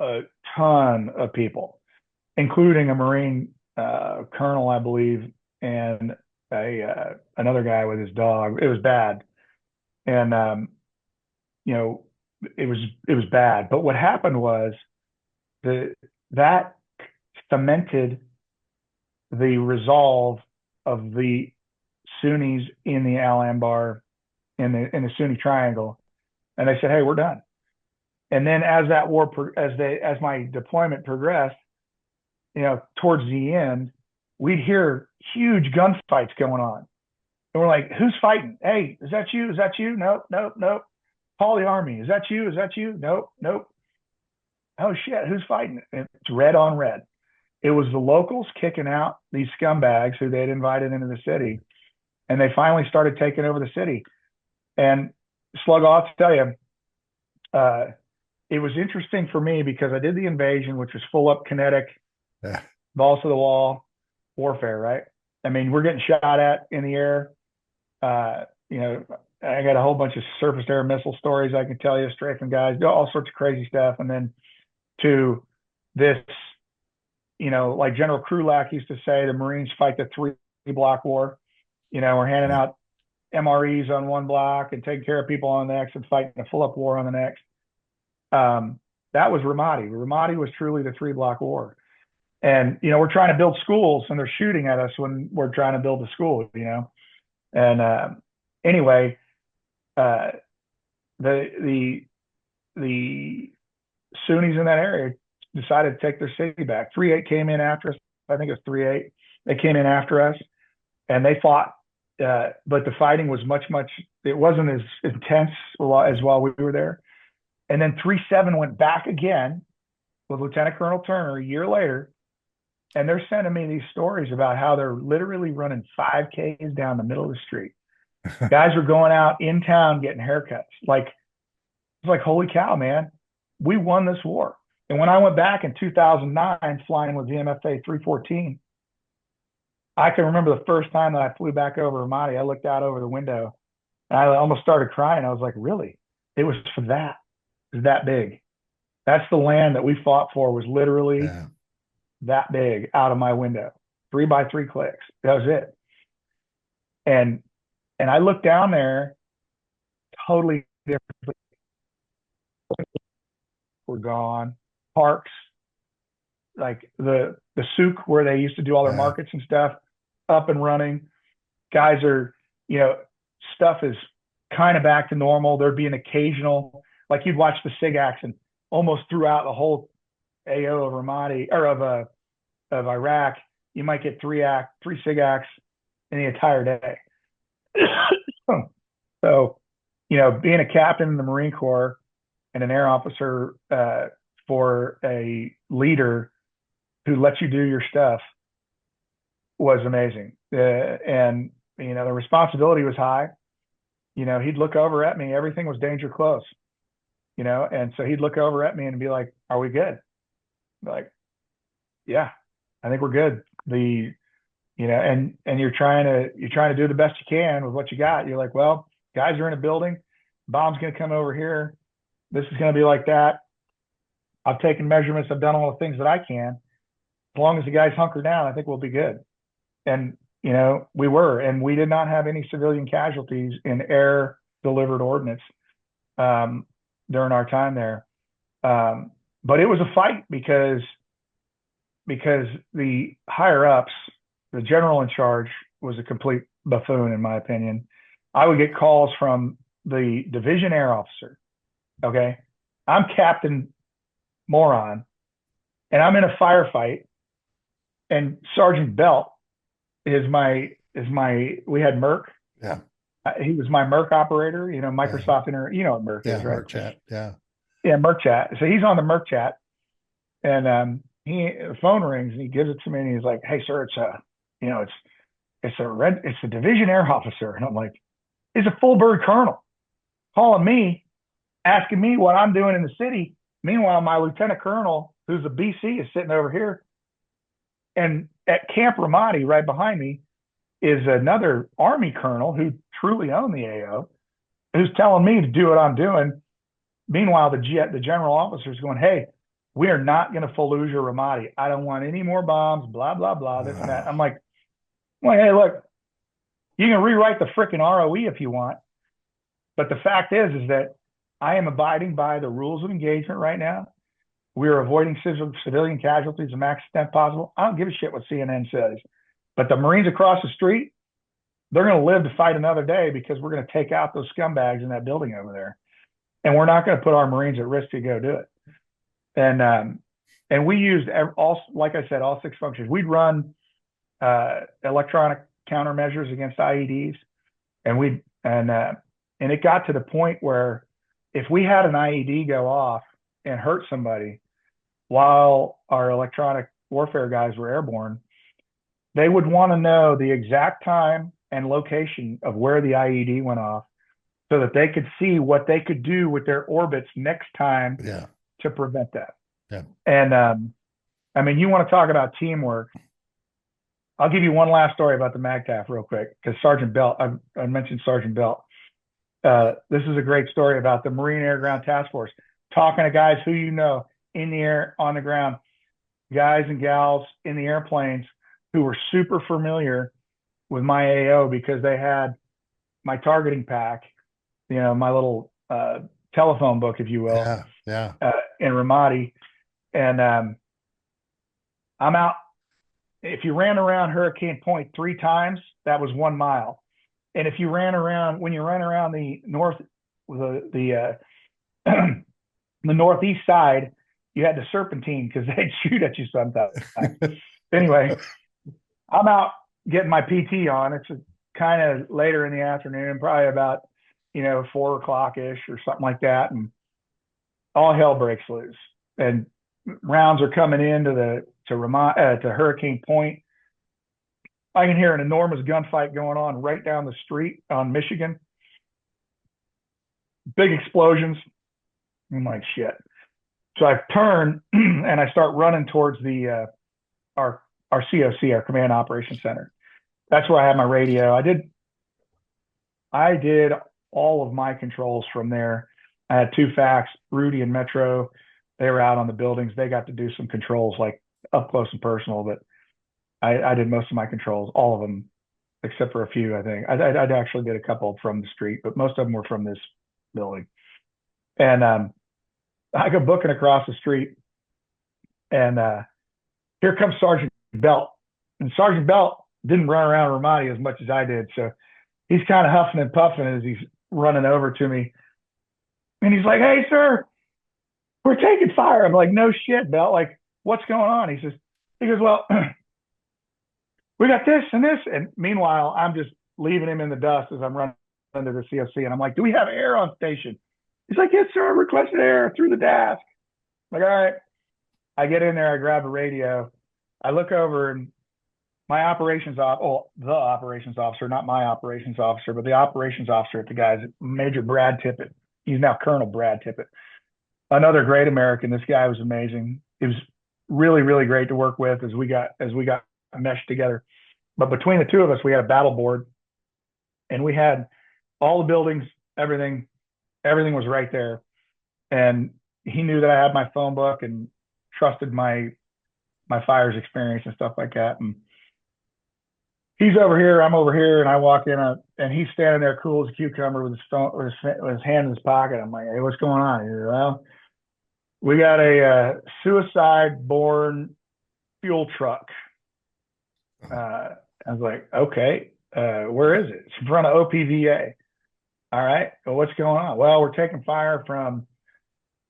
a ton of people, including a Marine colonel, I believe, and another guy with his dog. It was bad. And, it was bad. But what happened was that cemented the resolve of the Sunnis in the Al Anbar, in the Sunni Triangle. And they said, hey, we're done. And then as that war, as my deployment progressed, towards the end, we'd hear huge gunfights going on. And we're like, who's fighting? Hey, is that you? Is that you? Nope, nope, nope. Call the Army. Is that you? Is that you? Nope, nope. Oh shit, who's fighting? It's red on red. It was the locals kicking out these scumbags who they'd invited into the city. And they finally started taking over the city. And Slug, I'll have to tell you, it was interesting for me because I did the invasion, which was full up kinetic, balls to the wall warfare, right? I mean, we're getting shot at in the air. I got a whole bunch of surface to air missile stories I can tell you, strafing guys, all sorts of crazy stuff. And then to this, like General Krulak used to say, the Marines fight the 3-block war. We're handing out MREs on one block and taking care of people on the next and fighting a full up war on the next. That was Ramadi. Ramadi was truly the 3-block war. And, we're trying to build schools and they're shooting at us when we're trying to build a school, And anyway, the Sunnis in that area decided to take their city back. 3-8 came in after us. I think it was 3-8. They came in after us and they fought. But the fighting was it wasn't as intense as while we were there. And then 3-7 went back again with Lieutenant Colonel Turner a year later. And they're sending me these stories about how they're literally running 5Ks down the middle of the street. Guys were going out in town getting haircuts. It's like, holy cow, man, we won this war. And when I went back in 2009 flying with the MFA 314, I can remember the first time that I flew back over Ramadi. I looked out over the window and I almost started crying. I was like, really? It was for that. It was that big. That's the land that we fought for, was literally that big out of my window. 3x3 clicks. That was it. And I looked down there, totally different. We're gone. Parks, like the souk where they used to do all their markets and stuff, up and running. Guys are, stuff is kind of back to normal. There'd be an occasional, like you'd watch the SIG action almost throughout the whole AO of Ramadi or of Iraq. You might get three SIG acts in the entire day. So, being a captain in the Marine Corps and an air officer for a leader who lets you do your stuff was amazing. And, the responsibility was high. He'd look over at me. Everything was danger close, and so he'd look over at me and be like, are we good? Like, yeah, I think we're good. And you're trying to do the best you can with what you got. You're like, well, guys are in a building. Bomb's going to come over here. This is going to be like that. I've taken measurements. I've done all the things that I can. As long as the guys hunker down, I think we'll be good. And, we were, and we did not have any civilian casualties in air delivered ordnance during our time there. But it was a fight because the higher ups, the general in charge, was a complete buffoon, in my opinion. I would get calls from the division air officer. Okay. I'm Captain Moron and I'm in a firefight, and Sergeant Belt is my, we had Merc. Yeah. He was my Merc operator, Microsoft what Merc is, right? Merc chat. Yeah. Yeah. Merc chat. So he's on the Merc chat, and the phone rings and he gives it to me and he's like, hey sir, it's a division air officer. And I'm like, he's a full bird colonel calling me, asking me what I'm doing in the city. Meanwhile, my lieutenant colonel, who's a BC, is sitting over here. And at Camp Ramadi, right behind me, is another Army colonel who truly owned the AO, who's telling me to do what I'm doing. Meanwhile, the general officer is going, hey, we are not going to Fallujah Ramadi. I don't want any more bombs, blah, blah, blah, this and that. I'm like, hey, look, you can rewrite the frickin' ROE if you want. But the fact is that I am abiding by the rules of engagement right now. We are avoiding civilian casualties to the max extent possible. I don't give a shit what CNN says. But the Marines across the street, they're going to live to fight another day because we're going to take out those scumbags in that building over there. and we're not going to put our Marines at risk to go do it. And we used all, like I said, all 6 functions. We'd run electronic countermeasures against IEDs, and it got to the point where if we had an IED go off and hurt somebody while our electronic warfare guys were airborne, they would want to know the exact time and location of where the IED went off so that they could see what they could do with their orbits next time to prevent that. Yeah. And I mean, you want to talk about teamwork. I'll give you one last story about the MAGTF real quick, because Sergeant Belt, I mentioned Sergeant Belt. This is a great story about the Marine Air Ground Task Force, talking to guys who you know in the air, on the ground, guys and gals in the airplanes who were super familiar with my AO because they had my targeting pack, you know, my little telephone book, if you will, in Ramadi. And I'm out. If you ran around Hurricane Point 3 times, that was 1 mile. And if you ran around, when you ran around the the northeast side, you had to serpentine because they'd shoot at you sometimes. Anyway, I'm out getting my PT on. It's kind of later in the afternoon, probably about, 4 o'clock-ish or something like that. And all hell breaks loose. And rounds are coming into to Hurricane Point. I can hear an enormous gunfight going on right down the street on Michigan. Big explosions. I'm like, shit. So I turn and I start running towards our COC, our Command Operations Center. That's where I have my radio. I did all of my controls from there. I had 2 FACs, Rudy and Metro. They were out on the buildings. They got to do some controls like up close and personal, but I did most of my controls, all of them, except for a few, I think. I actually did a couple from the street, but most of them were from this building. And I go booking across the street, and here comes Sergeant Belt. And Sergeant Belt didn't run around Ramadi as much as I did, so he's kind of huffing and puffing as he's running over to me. And he's like, "Hey, sir, we're taking fire." I'm like, "No shit, Belt. Like, what's going on?" He goes, "Well, we got this and this." And meanwhile, I'm just leaving him in the dust as I'm running under the CFC. And I'm like, "Do we have air on station?" He's like, "Yes, sir. I requested air through the desk." I'm like, all right. I get in there. I grab a radio. I look over, and my operations the operations officer, not my operations officer, but the operations officer at the guys, Major Brad Tippett. He's now Colonel Brad Tippett. Another great American. This guy was amazing. It was really, really great to work with as we got meshed together. But between the two of us, we had a battle board, and we had all the buildings, everything was right there. And he knew that I had my phone book and trusted my fires experience and stuff like that. And he's over here, I'm over here, and I walk in, and he's standing there cool as a cucumber with his hand in his pocket. I'm like, "Hey, what's going on?" He goes, "Well, we got a suicide-borne fuel truck." I was like, "Okay, where is it?" "It's in front of OPVA." "All right, well, what's going on?" "Well, we're taking fire from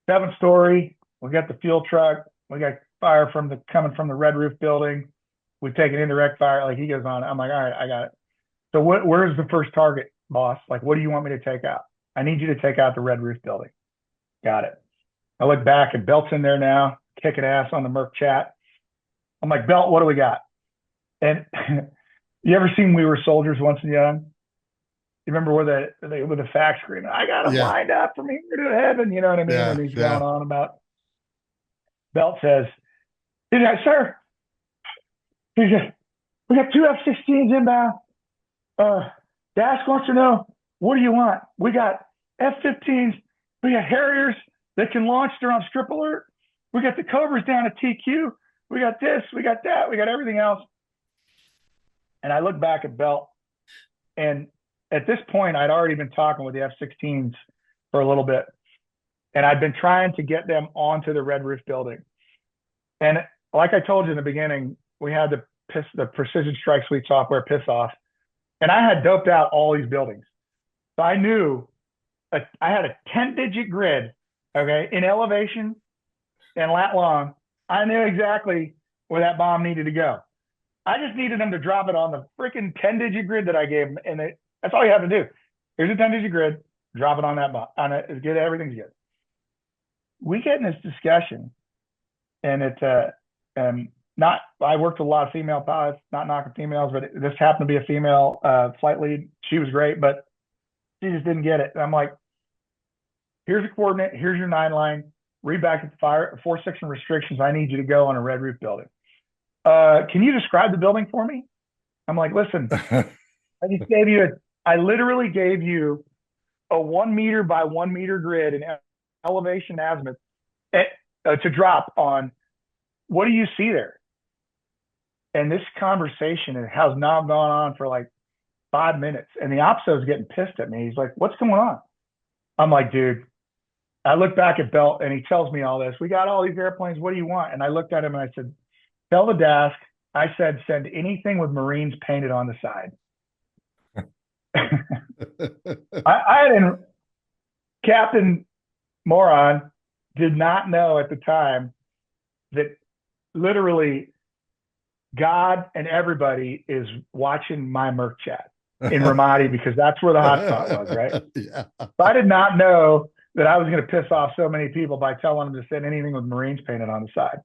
7th story. We got the fuel truck. We got fire coming from the Red Roof building. We've taken indirect fire." Like, he goes on. I'm like, "All right, I got it. So where's the first target, boss? Like, what do you want me to take out?" "I need you to take out the Red Roof building." "Got it." I look back, and Belt's in there now, kicking ass on the Merc chat. I'm like, "Belt, what do we got?" And you ever seen We Were Soldiers Once and Young? You remember where with the fax screaming, "I got him lined up from here to heaven," you know what I mean? When he's going on about. Belt says, "Sir, we got 2 F-16s inbound. Dask wants to know, what do you want? We got F-15s. We got Harriers that can launch. They're on strip alert. We got the Cobras down at TQ. We got this. We got that. We got everything else." And I look back at Belt, and at this point, I'd already been talking with the F-16s for a little bit, and I'd been trying to get them onto the Red Roof building. And like I told you in the beginning, we had the Precision Strike Suite software piss off, and I had doped out all these buildings. So I knew I had a 10-digit grid, okay, in elevation and lat long. I knew exactly where that bomb needed to go. I just needed them to drop it on the freaking 10-digit grid that I gave them, and that's all you have to do. Here's a 10-digit grid, drop it on that bomb, on it, get everything's good. We get in this discussion, and it's not. I worked with a lot of female pilots, not knocking females, but this happened to be a female flight lead. She was great, but she just didn't get it. And I'm like, here's a coordinate, here's your 9 line, read back at the fire 4 section restrictions. I need you to go on a red roof building. Can you describe the building for me? I'm like, listen, I literally gave you a 1 meter by 1 meter grid in elevation azimuth to drop on. What do you see there? And this conversation has now gone on for like 5 minutes, and the OPSO is getting pissed at me. He's like, what's going on? I'm like, dude, I look back at Belt, and he tells me all this. We got all these airplanes. What do you want? And I looked at him, and I said, tell the desk, I said, send anything with Marines painted on the side. I didn't, Captain Moron did not know at the time that literally God and everybody is watching my Merc chat in Ramadi, because that's where the hot spot was, right? Yeah. So I did not know that I was going to piss off so many people by telling them to send anything with Marines painted on the side.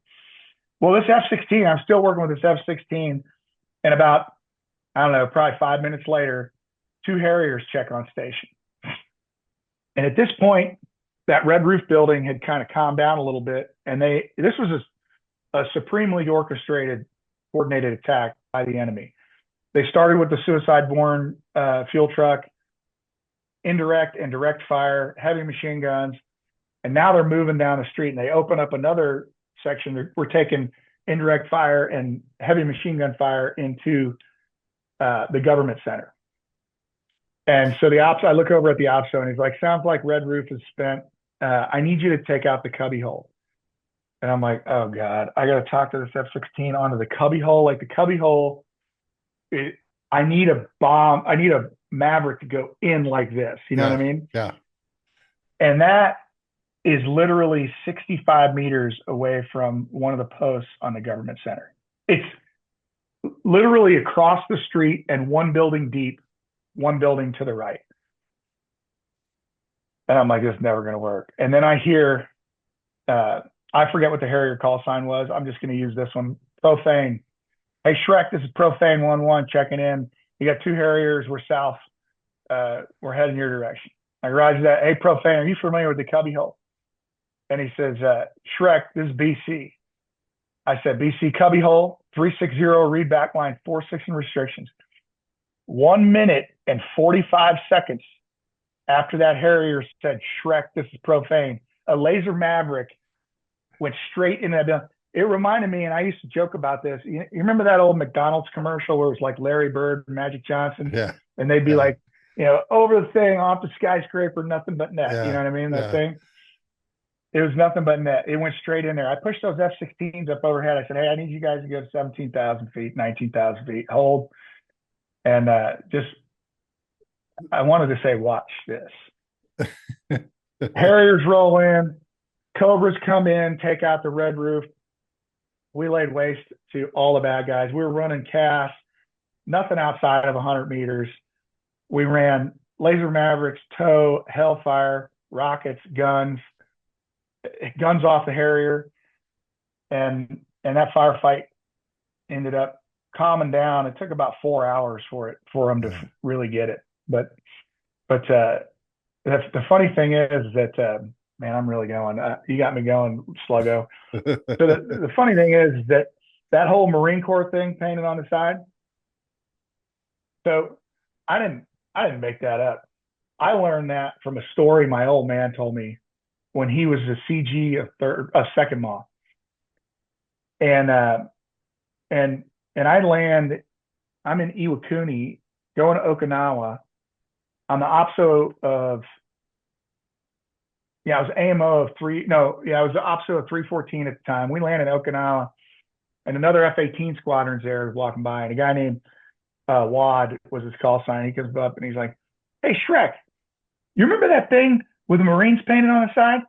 Well, this F-16, I'm still working with this F-16, and about, I don't know, probably 5 minutes later, 2 Harriers check on station. And at this point, that red roof building had kind of calmed down a little bit, and this was a supremely orchestrated, coordinated attack by the enemy. They started with the suicide-borne fuel truck, indirect and direct fire, heavy machine guns, and now they're moving down the street, and they open up another section. We're taking indirect fire and heavy machine gun fire into the government center. And so I look over at the OPSO, and he's like, sounds like red roof is spent. I need you to take out the cubby hole. And I'm like, oh God, I got to talk to this F-16 onto the cubby hole. Like the cubby hole, I need a bomb. I need a Maverick to go in like this. You know what I mean? Yeah. And that is literally 65 meters away from one of the posts on the government center. It's literally across the street and 1 building deep, 1 building to the right. And I'm like, this is never going to work. And then I hear, I forget what the Harrier call sign was. I'm just going to use this one. Profane. Hey, Shrek, this is Profane 1-1 checking in. You got 2 Harriers. We're south. We're heading your direction. I rise that. Hey, Profane, are you familiar with the cubby hole? And he says, Shrek, this is BC. I said, BC cubby hole, 360, read back line, 4-6 restrictions. 1 minute and 45 seconds after that Harrier said, Shrek, this is Profane, a laser Maverick went straight into that building. It reminded me, and I used to joke about this. You remember that old McDonald's commercial where it was like Larry Bird and Magic Johnson? Yeah. And they'd be like, over the thing, off the skyscraper, nothing but net. Yeah. You know what I mean? That thing. It was nothing but net. It went straight in there. I pushed those F-16s up overhead. I said, hey, I need you guys to go to 17,000 feet, 19,000 feet, hold. And I wanted to say, watch this. Harriers roll in, Cobras come in, take out the red roof. We laid waste to all the bad guys. We were running cast, nothing outside of 100 meters. We ran laser Mavericks, tow, Hellfire, rockets, guns off the Harrier. And that firefight ended up calming down. It took about 4 hours for them to really get it. But the funny thing is that, man, I'm really going. You got me going, Sluggo. So the funny thing is that whole Marine Corps thing painted on the side. So I didn't make that up. I learned that from a story my old man told me when he was a CG of second MAW. And I land. I'm in Iwakuni, going to Okinawa. I'm the OPSO of. Yeah, I was AMO of 3. No, yeah, I was the OPSO of 314 at the time. We landed in Okinawa, and another F-18 squadron's there walking by, and a guy named Wad was his call sign. He comes up and he's like, "Hey, Shrek, You remember that thing with the Marines painted on the side?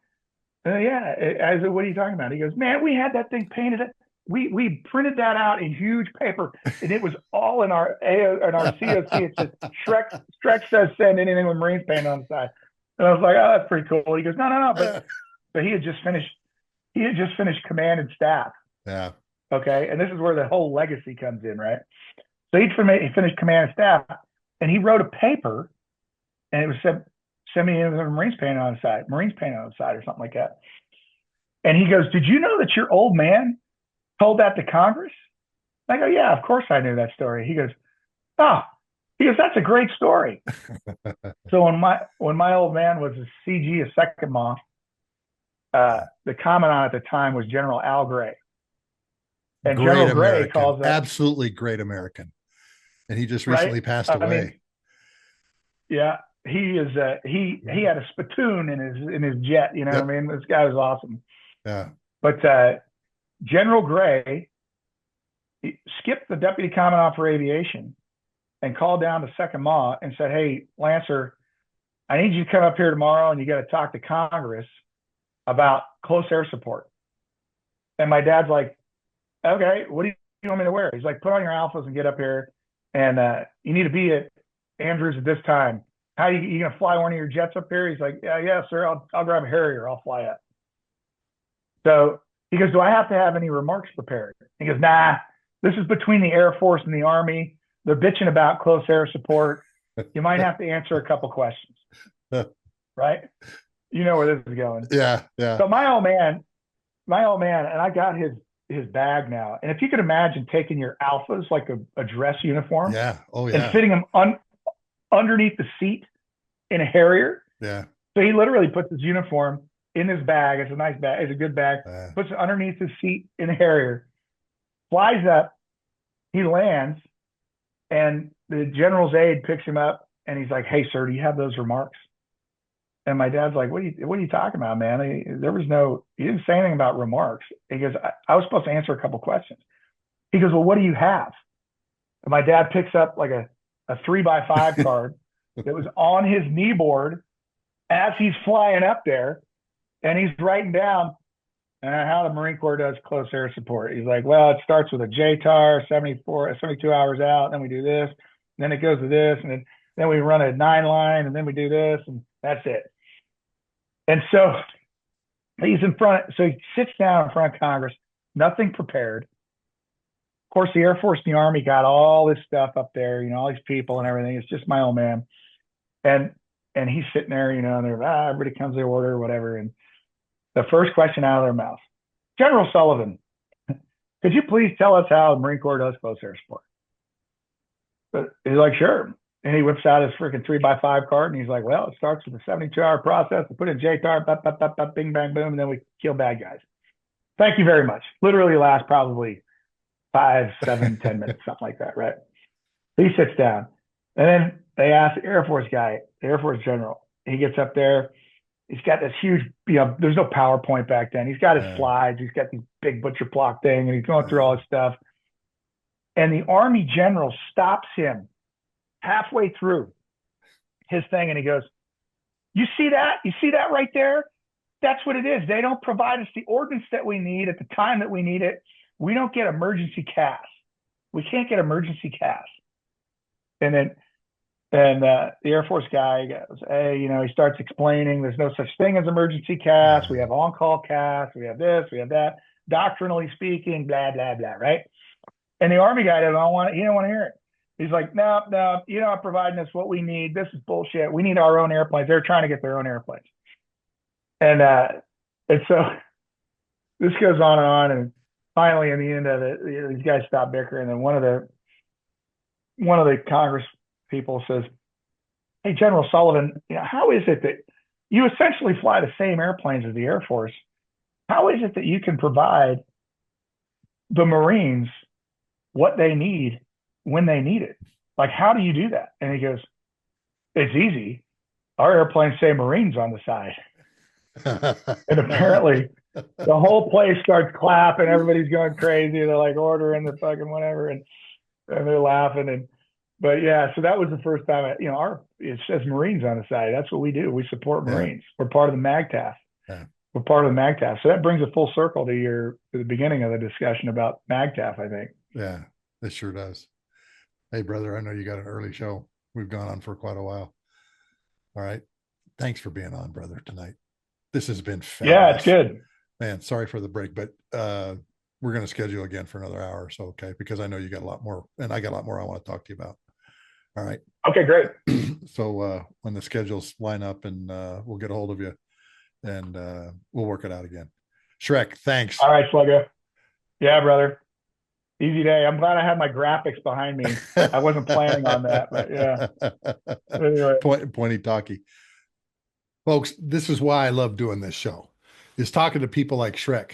Yeah. I said, what are you talking about? He goes, man, we had that thing painted. We printed that out in huge paper, and it was all in our COC. It says Shrek says send anything with Marines painted on the side. And I was like, oh, that's pretty cool. He goes, no, but he had just finished. He had just finished command and staff. Yeah. Okay, and this is where the whole legacy comes in, right? So he finished command and staff, and he wrote a paper, and it was said, send me in the Marines painted on the side, or something like that. And he goes, did you know that your old man told that to Congress? I go, yeah, of course I knew that story. He goes, oh, that's a great story. So when my old man was a CG, a second mom, the commandant at the time was General Al Gray. And Great General Gray American. calls it Absolutely great American. And he just recently passed away. I mean, yeah, he is. He had a spittoon in his jet. You know what I mean? This guy was awesome. Yeah. But General Gray skipped the deputy commandant for aviation and called down to Second Ma and said, "Hey, Lancer, I need you to come up here tomorrow, and you got to talk to Congress about close air support." And my dad's like, "Okay, what do you want me to wear?" He's like, "Put on your alphas and get up here, and you need to be at Andrews at this time. How you gonna fly one of your jets up here?" He's like, yeah, sir. I'll grab a Harrier. I'll fly it. So he goes, "Do I have to have any remarks prepared?" He goes, "Nah. This is between the Air Force and the Army. They're bitching about close air support. You might have to answer a couple questions." Right? You know where this is going. Yeah, yeah. So my old man, and I got his bag now. And if you could imagine taking your alphas, like a dress uniform, yeah, oh yeah, and fitting them underneath the seat in a Harrier. Yeah. So he literally puts his uniform in his bag. It's a nice bag. It's a good bag. Puts it underneath his seat in a Harrier. Flies up. He lands, and the general's aide picks him up, and he's like, "Hey, sir, do you have those remarks?" And my dad's like, what are you talking about, man? He didn't say anything about remarks. He goes, I was supposed to answer a couple questions. He goes, well, what do you have? And my dad picks up like a 3x5 card that was on his kneeboard as he's flying up there. And he's writing down how the Marine Corps does close air support. He's like, well, it starts with a JTAR, 72 hours out. Then we do this. And then it goes to this. And then we run a 9-line. And then we do this. And that's it. And so he's so he sits down in front of Congress, nothing prepared. Of course, the Air Force and the Army got all this stuff up there, all these people and everything. It's just my old man. And he's sitting there, and they're, everybody comes to order or whatever. And the first question out of their mouth, General Sullivan, could you please tell us how the Marine Corps does close air support? But he's like, sure. And he whips out his freaking 3x5 card, and he's like, well, it starts with a 72-hour process. We put in JTAR, bing, bang, boom, and then we kill bad guys. Thank you very much. Literally lasts probably 5, 7, 10 minutes, something like that, right? He sits down. And then they ask the Air Force guy, the Air Force general. He gets up there. He's got this huge, there's no PowerPoint back then. He's got his slides. He's got this big butcher block thing, and he's going through all his stuff. And the Army general stops him halfway through his thing, and he goes, you see that? You see that right there? That's what it is. They don't provide us the ordnance that we need at the time that we need it. We don't get emergency CAS. We can't get emergency CAS. And then the Air Force guy goes, hey, he starts explaining there's no such thing as emergency CAS. We have on-call CAS. We have this, we have that. Doctrinally speaking, blah, blah, blah, right? And the Army guy doesn't want to hear it. He's like, no, you're not providing us what we need. This is bullshit. We need our own airplanes. They're trying to get their own airplanes. And so this goes on, and finally, in the end of it, these guys stop bickering, and one of the Congress people says, hey, General Sullivan, how is it that you essentially fly the same airplanes as the Air Force? How is it that you can provide the Marines what they need when they need it? Like, how do you do that? And he goes, it's easy. Our airplanes say Marines on the side. And apparently the whole place starts clapping. Everybody's going crazy. They're like ordering the fucking whatever. And they're laughing. but yeah, so that was the first time, it says Marines on the side. That's what we do. We support Yeah. Marines. We're part of the MAGTF. Yeah. We're part of the MAGTF. So that brings a full circle to the beginning of the discussion about MAGTF, I think. Yeah. It sure does. Hey, brother, I know you got an early show. We've gone on for quite a while. All right. Thanks for being on, brother, tonight. This has been Yeah, it's fabulous. good. Man, sorry for the break, but we're going to schedule again for another hour or so, okay? Because I know you got a lot more, and I got a lot more I want to talk to you about. All right. Okay, great. So when the schedules line up, and we'll get a hold of you, and we'll work it out again. Shrek, thanks. All right, Sluggo. Yeah, brother. Easy day. I'm glad I had my graphics behind me. I wasn't planning on that, but yeah. Anyway. Pointy talkie. Folks, this is why I love doing this show, is talking to people like Shrek,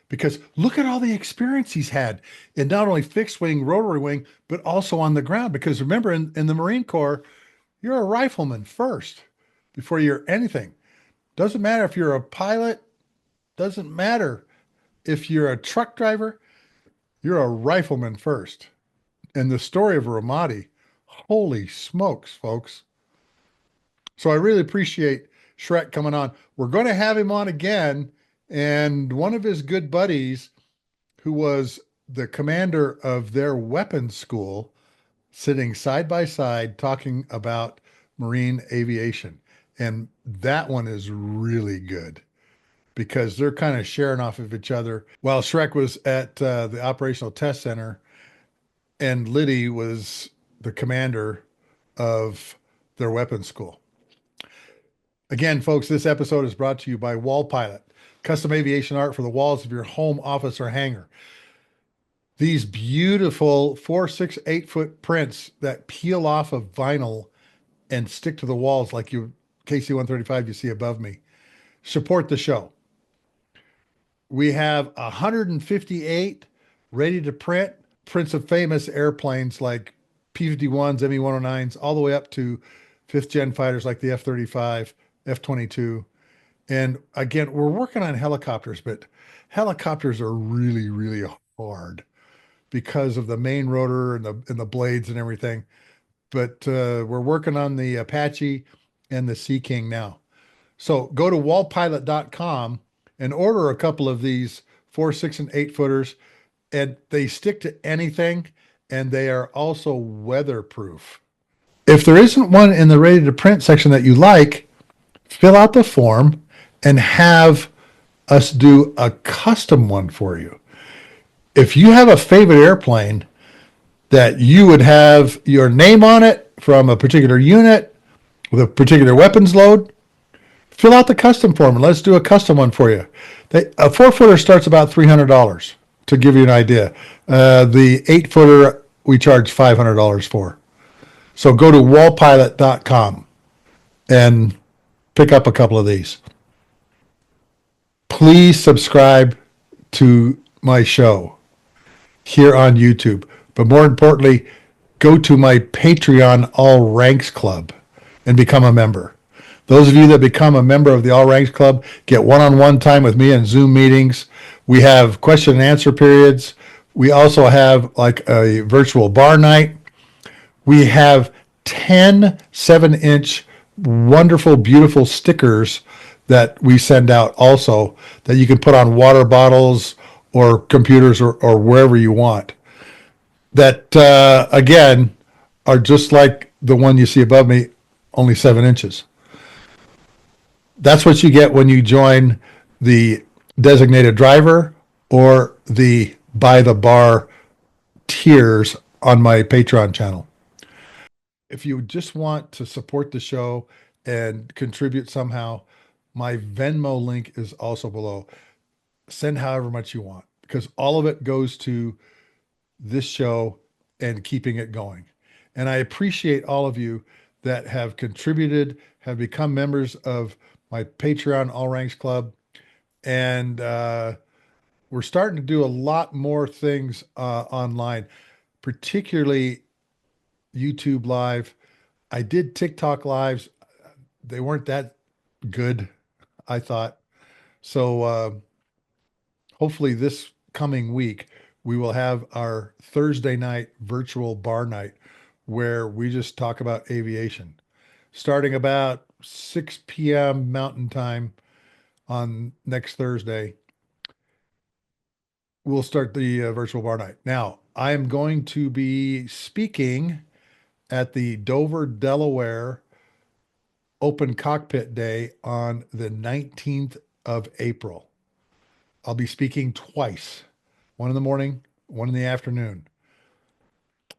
because look at all the experience he's had in not only fixed wing, rotary wing, but also on the ground. Because remember, in the Marine Corps, you're a rifleman first before you're anything. Doesn't matter if you're a pilot, doesn't matter if you're a truck driver, you're a rifleman first. And the story of Ramadi, holy smokes, folks. So I really appreciate Shrek coming on. We're going to have him on again. And one of his good buddies, who was the commander of their weapons school, sitting side by side talking about Marine aviation. And that one is really good because they're kind of sharing off of each other. While Shrek was at the Operational Test Center, and Liddy was the commander of their weapons school. Again, folks, this episode is brought to you by Wall Pilot, custom aviation art for the walls of your home, office, or hangar. These beautiful 4, 6, 8-foot prints that peel off of vinyl and stick to the walls like you KC-135 you see above me. Support the show. We have 158 ready to print prints of famous airplanes like P-51s, ME-109s, all the way up to fifth-gen fighters like the F-35, F-22. And again, we're working on helicopters, but helicopters are really, really hard because of the main rotor and the blades and everything. But we're working on the Apache and the Sea King now. So go to wallpilot.com and order a couple of these 4, 6, and 8-footers, and they stick to anything, and they are also weatherproof. If there isn't one in the ready to print section that you like, fill out the form and have us do a custom one for you. If you have a favorite airplane that you would have your name on it from a particular unit with a particular weapons load, fill out the custom form and let's do a custom one for you. A 4-footer starts about $300 to give you an idea. The 8-footer we charge $500 for. So go to wallpilot.com and pick up a couple of these. Please subscribe to my show here on YouTube. But more importantly, go to my Patreon All Ranks Club and become a member. Those of you that become a member of the All Ranks Club get one-on-one time with me in Zoom meetings. We have question and answer periods. We also have like a virtual bar night. We have 10 7-inch wonderful, beautiful stickers that we send out also that you can put on water bottles or computers or wherever you want. That, again, are just like the one you see above me, only 7 inches. That's what you get when you join the designated driver or the by the bar tiers on my Patreon channel. If you just want to support the show and contribute somehow, my Venmo link is also below. Send however much you want because all of it goes to this show and keeping it going. And I appreciate all of you that have contributed, have become members of my Patreon All Ranks Club. And we're starting to do a lot more things online, particularly YouTube Live. I did TikTok Lives. They weren't that good, I thought. So hopefully this coming week, we will have our Thursday night virtual bar night where we just talk about aviation, starting about 6 p.m. Mountain Time on next Thursday. We'll start the virtual bar night. Now, I am going to be speaking at the Dover, Delaware Open Cockpit Day on the 19th of April. I'll be speaking twice, one in the morning, one in the afternoon.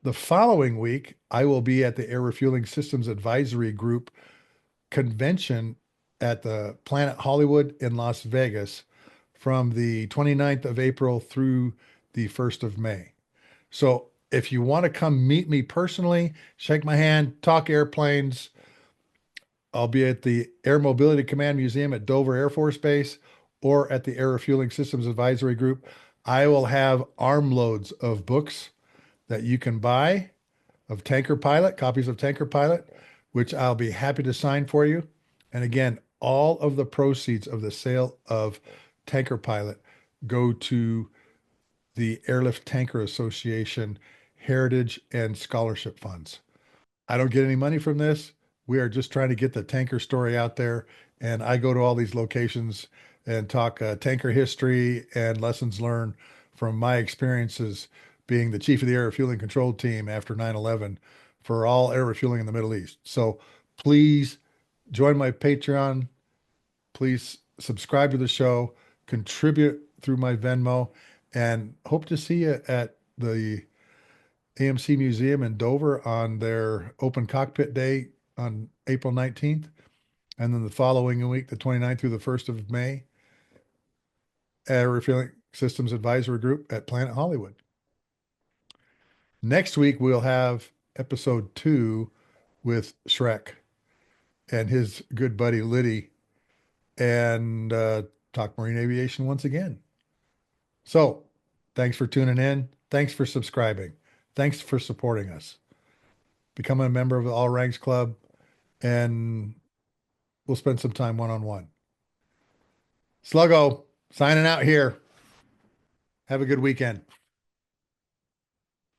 The following week, I will be at the Air Refueling Systems Advisory Group convention at the Planet Hollywood in Las Vegas from the 29th of April through the 1st of May. So if you want to come meet me personally, shake my hand, talk airplanes, I'll be at the Air Mobility Command Museum at Dover Air Force Base or at the Air Refueling Systems Advisory Group. I will have armloads of books that you can buy of Tanker Pilot, copies of Tanker Pilot, which I'll be happy to sign for you. And again, all of the proceeds of the sale of Tanker Pilot go to the Airlift Tanker Association Heritage and Scholarship Funds. I don't get any money from this. We are just trying to get the tanker story out there. And I go to all these locations and talk tanker history and lessons learned from my experiences being the chief of the air refueling control team after 9/11 for all air refueling in the Middle East. So please join my Patreon. Please subscribe to the show, contribute through my Venmo, and hope to see you at the AMC Museum in Dover on their open cockpit day on April 19th. And then the following week, the 29th through the 1st of May, Air Refueling Systems Advisory Group at Planet Hollywood. Next week, we'll have episode 2 with Shrek and his good buddy Liddy and talk marine aviation once again. So thanks for tuning in. Thanks for subscribing. Thanks for supporting us. Become a member of the All Ranks Club, and we'll spend some time one-on-one. Sluggo, signing out here. Have a good weekend.